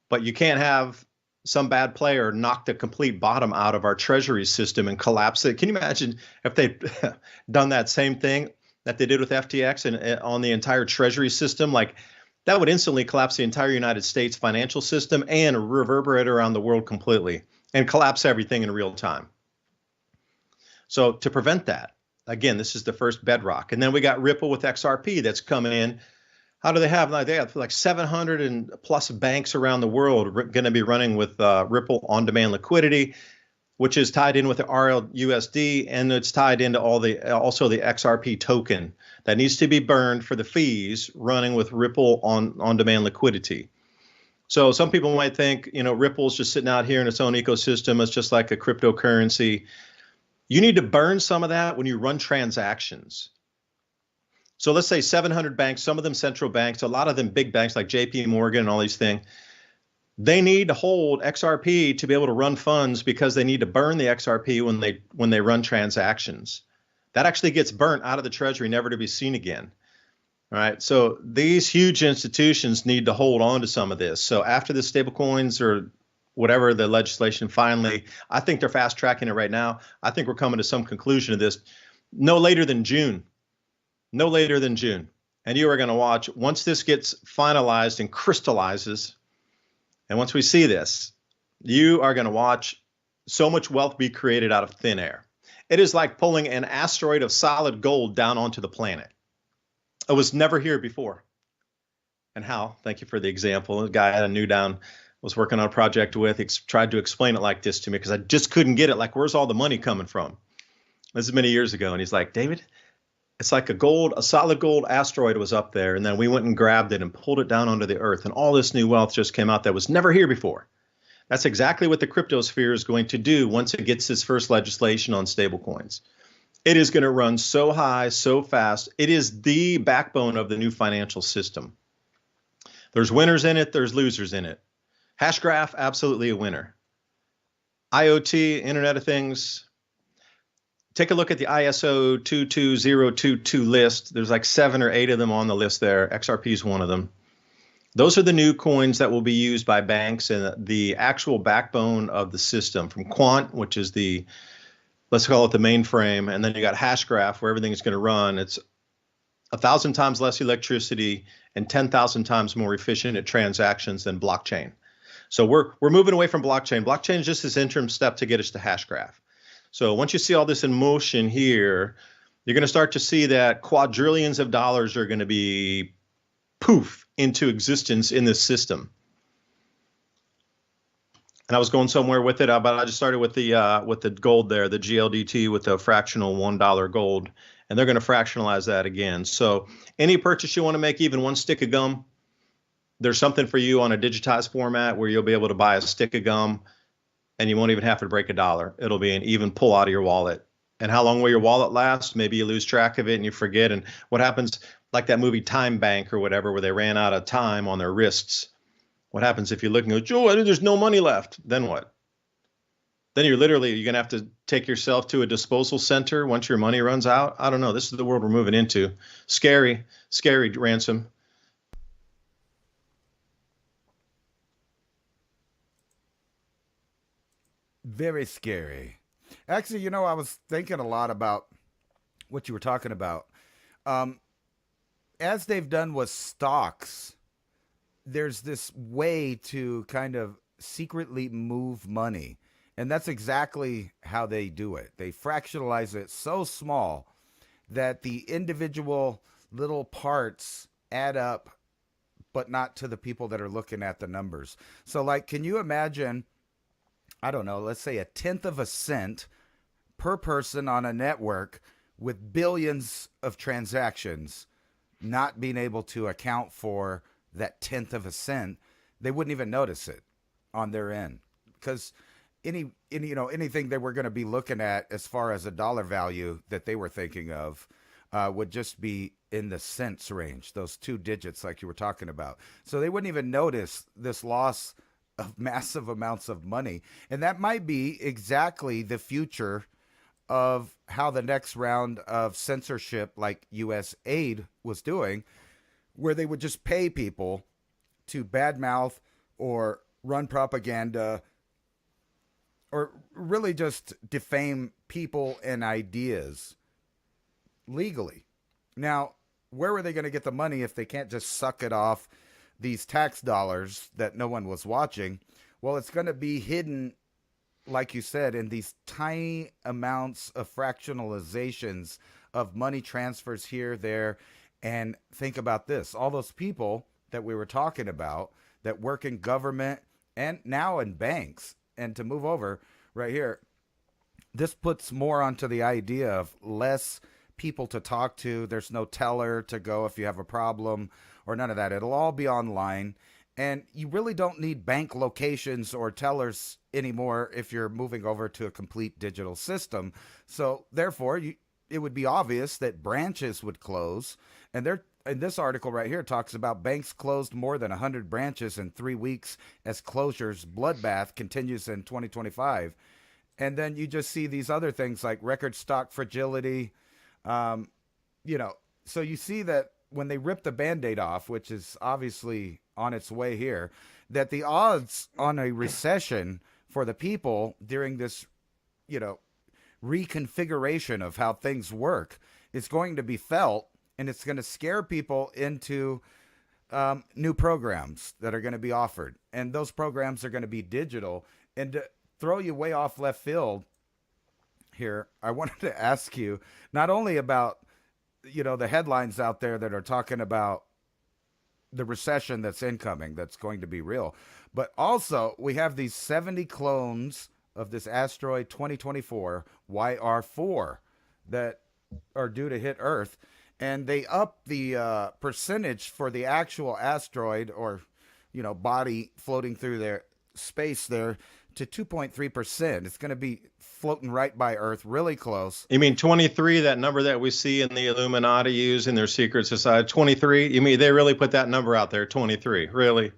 But you can't have some bad player knock the complete bottom out of our treasury system and collapse it. Can you imagine if they'd done that same thing that they did with FTX and on the entire treasury system? Like that would instantly collapse the entire United States financial system and reverberate around the world completely and collapse everything in real time. So to prevent that, again, this is the first bedrock. And then we got Ripple with XRP that's coming in. How do they have? They have like 700 and plus banks around the world going to be running with Ripple on-demand liquidity, which is tied in with the RLUSD, and it's tied into also the XRP token that needs to be burned for the fees running with Ripple on-demand liquidity. So some people might think, Ripple's just sitting out here in its own ecosystem. It's just like a cryptocurrency. You need to burn some of that when you run transactions. So let's say 700 banks, some of them central banks, a lot of them big banks like JP Morgan and all these things. They need to hold XRP to be able to run funds because they need to burn the XRP when they run transactions. That actually gets burnt out of the treasury, never to be seen again. All right. So these huge institutions need to hold on to some of this. So after the stable coins or whatever the legislation finally, I think they're fast tracking it right now. I think we're coming to some conclusion of this no later than June. No later than June. And you are going to watch once this gets finalized and crystallizes. And once we see this, you are going to watch so much wealth be created out of thin air. It is like pulling an asteroid of solid gold down onto the planet. It was never here before. And Hal, thank you for the example. The guy I knew down was working on a project with, he tried to explain it like this to me because I just couldn't get it. Like, where's all the money coming from? This is many years ago. And he's like, David, it's like a solid gold asteroid was up there. And then we went and grabbed it and pulled it down onto the earth. And all this new wealth just came out that was never here before. That's exactly what the cryptosphere is going to do once it gets its first legislation on stablecoins. It is going to run so high, so fast. It is the backbone of the new financial system. There's winners in it. There's losers in it. Hashgraph, absolutely a winner. IoT, Internet of Things. Take a look at the ISO 22022 list. There's like 7 or 8 of them on the list there. XRP is one of them. Those are the new coins that will be used by banks and the actual backbone of the system from Quant, which is let's call it the mainframe. And then you got Hashgraph where everything is going to run. It's 1,000 times less electricity and 10,000 times more efficient at transactions than blockchain. So we're moving away from blockchain. Blockchain is just this interim step to get us to Hashgraph. So once you see all this in motion here, you're going to start to see that quadrillions of dollars are going to be poof into existence in this system. And I was going somewhere with it, but I just started with the gold there, the GLDT with the fractional $1 gold, and they're going to fractionalize that again. So any purchase you want to make, even one stick of gum, there's something for you on a digitized format where you'll be able to buy a stick of gum and you won't even have to break $1. It'll be an even pull out of your wallet. And how long will your wallet last? Maybe you lose track of it and you forget. And what happens, like that movie Time Bank or whatever, where they ran out of time on their wrists. What happens if you look and go, Joe, there's no money left? Then what? Then you're going to have to take yourself to a disposal center once your money runs out. I don't know. This is the world we're moving into. Scary, scary, Ransom. Very scary. Actually, I was thinking a lot about what you were talking about. As they've done with stocks, there's this way to kind of secretly move money. And that's exactly how they do it. They fractionalize it so small that the individual little parts add up, but not to the people that are looking at the numbers. So, like, can you imagine, I don't know, let's say 1/10 of a cent per person on a network with billions of transactions not being able to account for that 1/10 of a cent? They wouldn't even notice it on their end because anything they were going to be looking at as far as a dollar value that they were thinking of would just be in the cents range, those two digits like you were talking about. So they wouldn't even notice this loss of massive amounts of money. And that might be exactly the future of how the next round of censorship, like U.S. aid was doing, where they would just pay people to badmouth or run propaganda or really just defame people and ideas legally. Now, where were they going to get the money if they can't just suck it off these tax dollars that no one was watching? Well, it's going to be hidden, like you said, in these tiny amounts of fractionalizations of money transfers here, there. And think about this, all those people that we were talking about that work in government and now in banks. And to move over right here, this puts more onto the idea of less people to talk to. There's no teller to go if you have a problem or none of that. It'll all be online. And you really don't need bank locations or tellers anymore if you're moving over to a complete digital system. So therefore, it would be obvious that branches would close. And in this article right here talks about banks closed more than 100 branches in 3 weeks as closures bloodbath continues in 2025. And then you just see these other things like record stock fragility. So you see that when they rip the Band-Aid off, which is obviously on its way here, that the odds on a recession for the people during this, reconfiguration of how things work is going to be felt, and it's going to scare people into new programs that are going to be offered. And those programs are going to be digital. And to throw you way off left field here, I wanted to ask you not only about, the headlines out there that are talking about the recession that's incoming, that's going to be real, but also we have these 70 clones of this asteroid 2024 YR4 that are due to hit Earth, and they up the percentage for the actual asteroid or body floating through their space there to 2.3%. It's going to be floating right by Earth, really close. You mean 23, that number that we see in the Illuminati use in their secret society? 23? You mean they really put that number out there, 23? Really?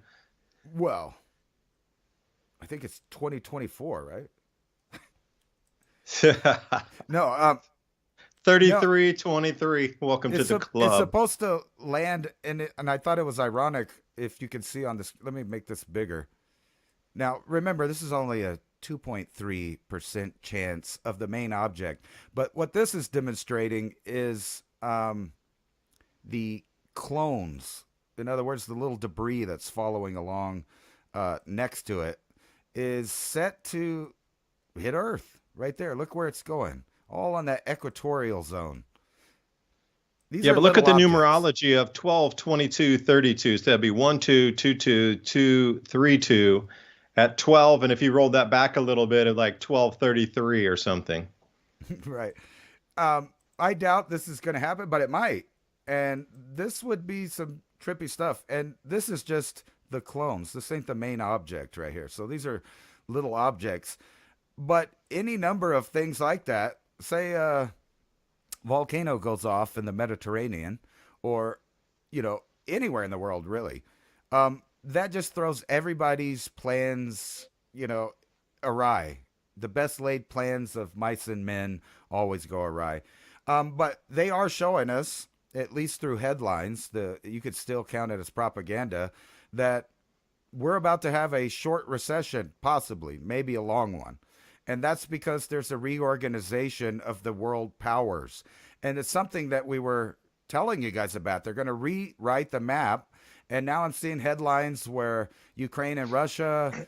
Well, I think it's 2024, right? No, 33, 23. Welcome to the club. It's supposed to land in it, and I thought it was ironic if you can see on this. Let me make this bigger. Now, remember, this is only a 2.3% chance of the main object. But what this is demonstrating is the clones. In other words, the little debris that's following along next to it is set to hit Earth right there. Look where it's going. All on that equatorial zone. But look at the numerology of 12, 22, 32. So that'd be 1, 2, 2, 2, 2, 3, 2. At 12, and if you rolled that back a little bit, at like 1233 or something. Right. I doubt this is going to happen, but it might. And this would be some trippy stuff. And this is just the clones. This ain't the main object right here. So these are little objects. But any number of things like that, say a volcano goes off in the Mediterranean or, anywhere in the world, really. That just throws everybody's plans, awry. The best laid plans of mice and men always go awry. But they are showing us, at least through headlines, you could still count it as propaganda, that we're about to have a short recession, possibly, maybe a long one. And that's because there's a reorganization of the world powers. And it's something that we were telling you guys about. They're going to rewrite the map. And now I'm seeing headlines where Ukraine and Russia,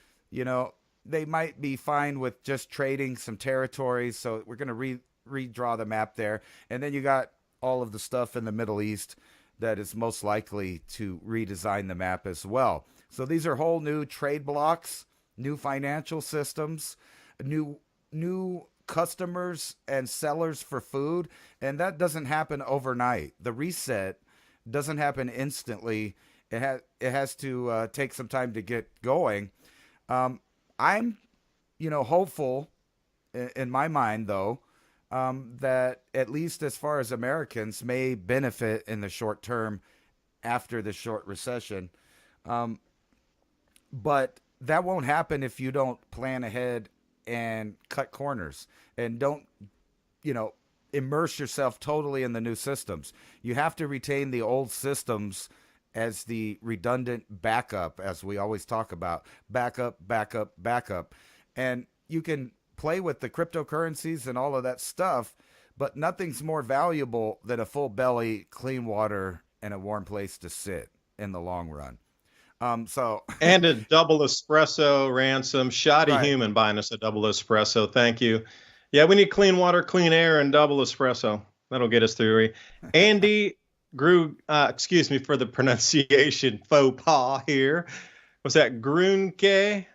they might be fine with just trading some territories. So we're going to redraw the map there. And then you got all of the stuff in the Middle East that is most likely to redesign the map as well. So these are whole new trade blocks, new financial systems, new customers and sellers for food. And that doesn't happen overnight. The reset doesn't happen instantly. It has to take some time to get going. I'm, hopeful in my mind, though, that, at least as far as Americans, may benefit in the short term after the short recession. Um, but that won't happen if you don't plan ahead and cut corners and don't, you know, immerse yourself totally in the new systems. You have to retain the old systems as the redundant backup, as we always talk about: backup, backup, backup. And you can play with the cryptocurrencies and all of that stuff, but nothing's more valuable than a full belly, clean water, and a warm place to sit in the long run. So And a double espresso. Ransom. Shoddy right. human buying us a double espresso. Thank you. Yeah, we need clean water, clean air, and double espresso. That'll get us through. Andy Grew, excuse me for the pronunciation faux pas here. Was that Grunke?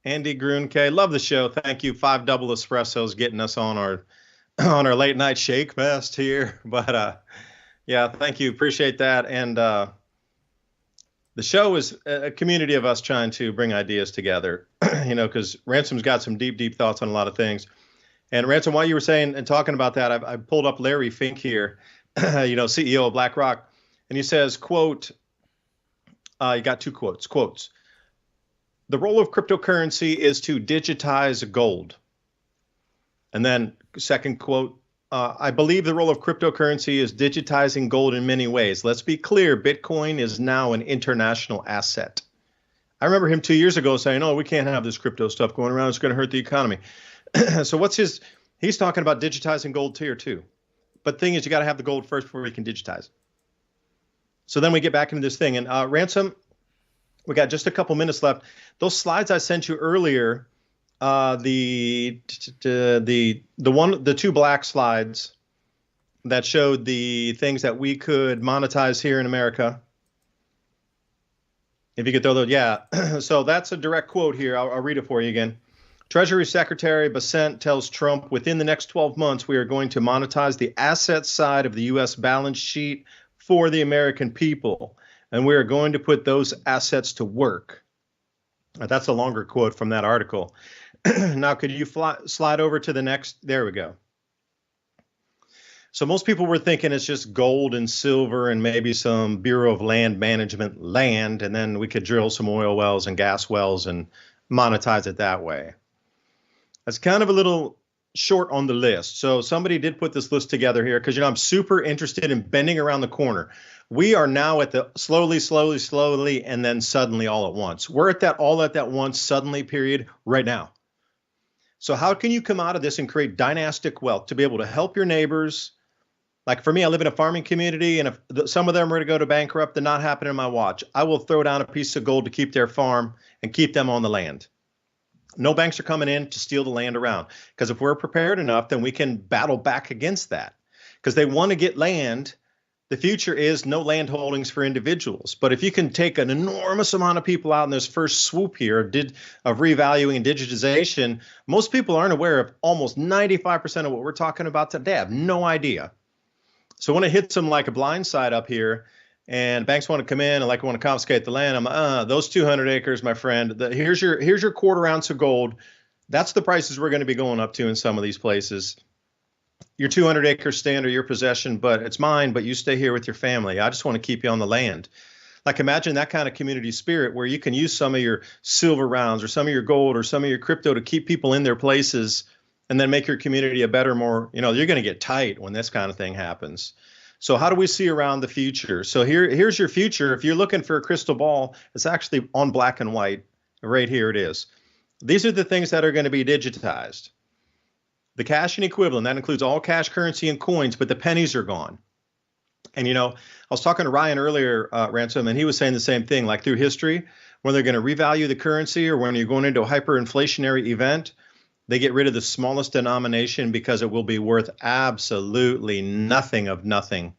Andy Grunke. Love the show. Thank you. 5 double espressos getting us on our on our late night shake fest here. But yeah, thank you. Appreciate that. And the show is a community of us trying to bring ideas together, because Ransom's got some deep, deep thoughts on a lot of things. And Ransom, while you were saying and talking about that, I pulled up Larry Fink here, CEO of BlackRock, and he says, quote, you got 2 quotes. The role of cryptocurrency is to digitize gold. And then second quote, I believe the role of cryptocurrency is digitizing gold in many ways. Let's be clear, Bitcoin is now an international asset. I remember him 2 years ago saying, oh, we can't have this crypto stuff going around. It's going to hurt the economy. So he's talking about digitizing gold tier 2. But the thing is, you got to have the gold first before you can digitize. So then we get back into this thing. And Ransom, we got just a couple minutes left. Those slides I sent you earlier, the 2 black slides that showed the things that we could monetize here in America. If you could throw those, yeah. So that's a direct quote here. I'll read it for you again. Treasury Secretary Bessent tells Trump, within the next 12 months, we are going to monetize the asset side of the U.S. balance sheet for the American people, and we are going to put those assets to work. That's a longer quote from that article. Now, could you slide over to the next? There we go. So most people were thinking it's just gold and silver and maybe some Bureau of Land Management land, and then we could drill some oil wells and gas wells and monetize it that way. That's kind of a little short on the list. So somebody did put this list together here because, I'm super interested in bending around the corner. We are now at the slowly, and then suddenly all at once. We're at that all at that once suddenly period right now. So how can you come out of this and create dynastic wealth to be able to help your neighbors? Like for me, I live in a farming community, and if some of them were to go to bankrupt, they're not happening in my watch. I will throw down a piece of gold to keep their farm and keep them on the land. No banks are coming in to steal the land around, because if we're prepared enough, then we can battle back against that, because they want to get land. The future is no land holdings for individuals. But if you can take an enormous amount of people out in this first swoop here of revaluing and digitization, most people aren't aware of almost 95% of what we're talking about today. They have no idea. So when it hits them like a blind side up here, and banks want to come in and want to confiscate the land, I'm those 200 acres, my friend. Here's your quarter ounce of gold. That's the prices we're going to be going up to in some of these places. Your 200 acres stay under your possession, but it's mine. But you stay here with your family. I just want to keep you on the land. Like imagine that kind of community spirit where you can use some of your silver rounds or some of your gold or some of your crypto to keep people in their places, and then make your community a better, more. You're going to get tight when this kind of thing happens. So how do we see around the future? So here's your future. If you're looking for a crystal ball, it's actually on black and white. Right here it is. These are the things that are going to be digitized. The cash and equivalent, that includes all cash, currency, and coins, but the pennies are gone. And, I was talking to Ryan earlier, Ransom, and he was saying the same thing, like through history, when they're going to revalue the currency or when you're going into a hyperinflationary event, they get rid of the smallest denomination because it will be worth absolutely nothing of nothing.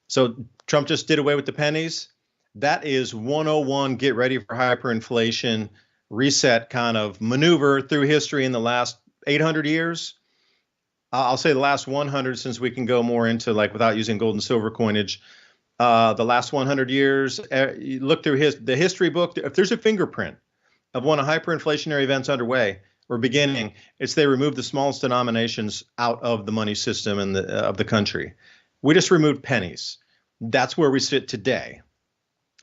So Trump just did away with the pennies. That is 101, get ready for hyperinflation, reset kind of maneuver through history in the last 800 years. I'll say the last 100, since we can go more into without using gold and silver coinage. The last 100 years, you look through the history book. If there's a fingerprint of one of hyperinflationary events underway, or beginning. It's they removed the smallest denominations out of the money system and of the country. We just removed pennies. That's where we sit today.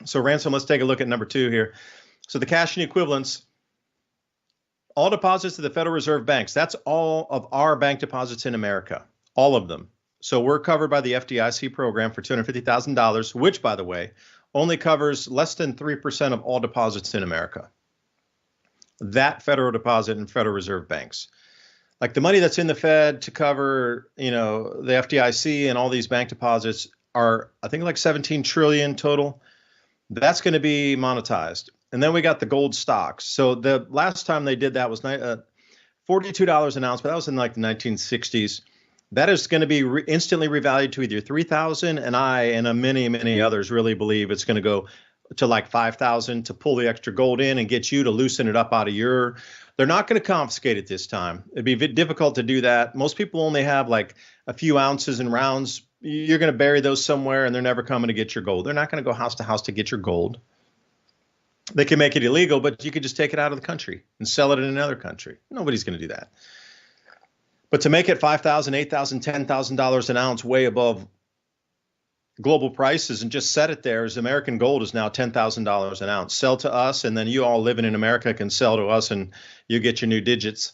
So Ransom, let's take a look at number 2 here. So the cash and equivalents, all deposits to the Federal Reserve banks, that's all of our bank deposits in America, all of them. So we're covered by the FDIC program for $250,000, which, by the way, only covers less than 3% of all deposits in America. That federal deposit in Federal Reserve banks. Like the money that's in the Fed to cover, the FDIC and all these bank deposits are, I think, like 17 trillion total. That's going to be monetized. And then we got the gold stocks. So the last time they did that was $42 an ounce, but that was in like the 1960s. That is going to be instantly revalued to either 3,000, and I and many others really believe it's going to go to like 5,000 to pull the extra gold in and get you to loosen it up out of your. They're not going to confiscate it this time. It'd be difficult to do that. Most people only have like a few ounces in rounds. You're going to bury those somewhere, and they're never coming to get your gold. They're not going to go house to house to get your gold. They can make it illegal, but you could just take it out of the country and sell it in another country. Nobody's going to do that. But to make it $5,000, $8,000, $10,000 an ounce, way above global prices, and just set it there, as American gold is now $10,000 an ounce. Sell to us, and then you all living in America can sell to us, and you get your new digits.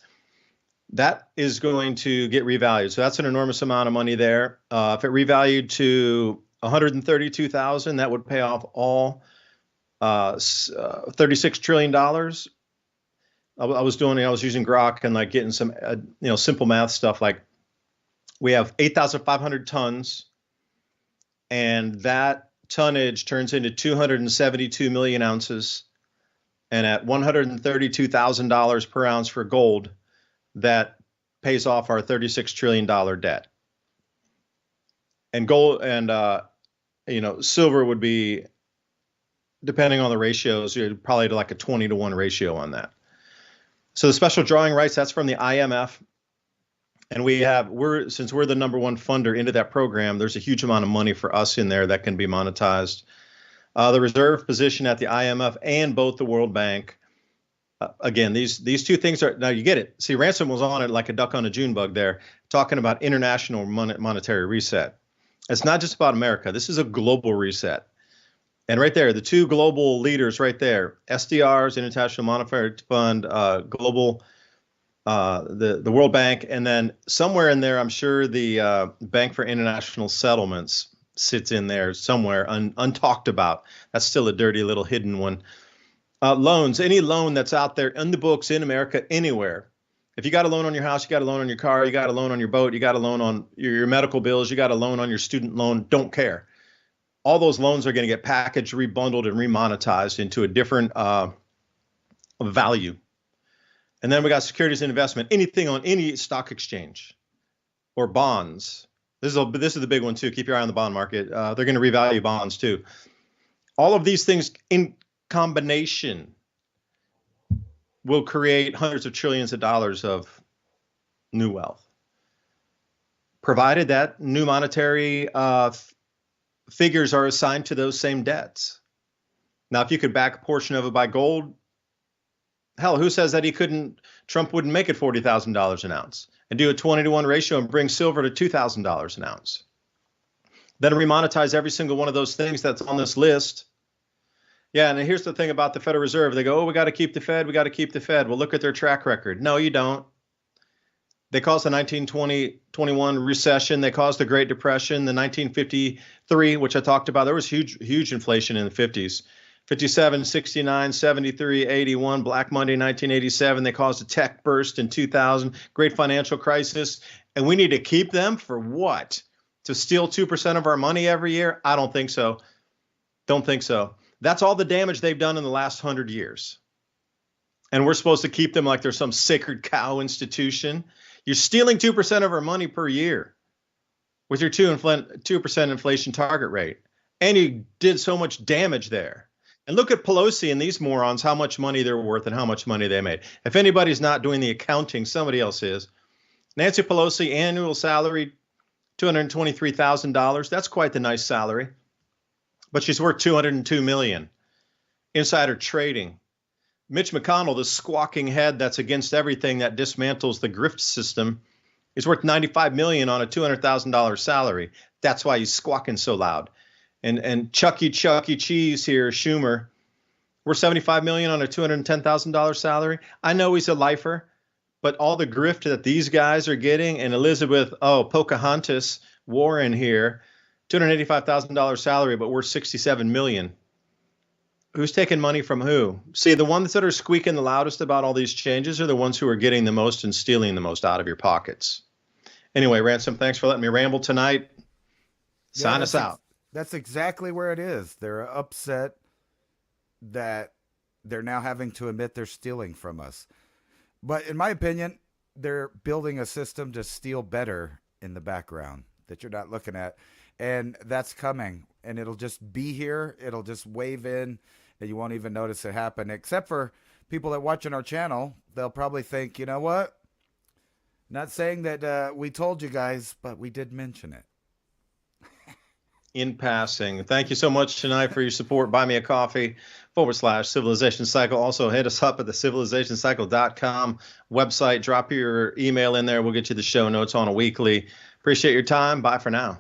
That is going to get revalued. So that's an enormous amount of money there. If it revalued to $132,000, that would pay off all $36 trillion. I was using Grok and like getting some, simple math stuff. Like we have 8,500 tons, and that tonnage turns into 272 million ounces. And at $132,000 per ounce for gold, that pays off our $36 trillion debt. And gold and, silver would be, depending on the ratios, you're probably to like a 20-to-1 ratio on that. So the special drawing rights, that's from the IMF. And since we're the number one funder into that program, there's a huge amount of money for us in there that can be monetized. The reserve position at the IMF and both the World Bank. Again, these two things are, now you get it. See, Ransom was on it like a duck on a June bug there, talking about international monetary reset. It's not just about America. This is a global reset. And right there, the two global leaders right there, SDRs, International Monetary Fund, global, the World Bank, and then somewhere in there, I'm sure the Bank for International Settlements sits in there somewhere, untalked about. That's still a dirty little hidden one. Loans, any loan that's out there in the books in America, anywhere. If you got a loan on your house, you got a loan on your car, you got a loan on your boat, you got a loan on your medical bills, you got a loan on your student loan, don't care. All those loans are going to get packaged, rebundled, and remonetized into a different value. And then we got securities and investment, anything on any stock exchange or bonds. This is the big one too. Keep your eye on the bond market. They're going to revalue bonds too. All of these things in combination will create hundreds of trillions of dollars of new wealth, provided that new monetary figures are assigned to those same debts. Now, if you could back a portion of it by gold, hell, who says that Trump wouldn't make it $40,000 an ounce and do a 20-to-1 ratio and bring silver to $2,000 an ounce? Then remonetize every single one of those things that's on this list. Yeah, and here's the thing about the Federal Reserve. They go, oh, we got to keep the Fed. We got to keep the Fed. Well, look at their track record. No, you don't. They caused the 1920-21 recession. They caused the Great Depression, the 1953, which I talked about. There was huge inflation in the 50s. 57, 69, 73, 81, Black Monday, 1987. They caused a tech burst in 2000, great financial crisis. And we need to keep them for what? To steal 2% of our money every year? I don't think so. Don't think so. That's all the damage they've done in the last 100 years. And we're supposed to keep them like they're some sacred cow institution. You're stealing 2% of our money per year with your 2% inflation target rate. And you did so much damage there. And look at Pelosi and these morons, how much money they're worth and how much money they made. If anybody's not doing the accounting, somebody else is. Nancy Pelosi, annual salary, $223,000. That's quite the nice salary. But she's worth $202 million. Insider trading, Mitch McConnell, the squawking head that's against everything that dismantles the grift system, is worth $95 million on a $200,000 salary. That's why he's squawking so loud. And Chucky Cheese here, Schumer, we're $75 million on a $210,000 salary. I know he's a lifer, but all the grift that these guys are getting, and Elizabeth, Pocahontas Warren here, $285,000 salary, but we're $67 million. Who's taking money from who? See, the ones that are squeaking the loudest about all these changes are the ones who are getting the most and stealing the most out of your pockets. Anyway, Ransom, thanks for letting me ramble tonight. Sign us out. That's exactly where it is. They're upset that they're now having to admit they're stealing from us. But in my opinion, they're building a system to steal better in the background that you're not looking at. And that's coming. And it'll just be here. It'll just wave in and you won't even notice it happen. Except for people that watch on our channel, they'll probably think, you know what? Not saying that we told you guys, but we did mention it. In passing. Thank you so much tonight for your support. Buy me a coffee /Civilization Cycle. Also hit us up at the civilizationcycle.com website. Drop your email in there. We'll get you the show notes on a weekly. Appreciate your time. Bye for now.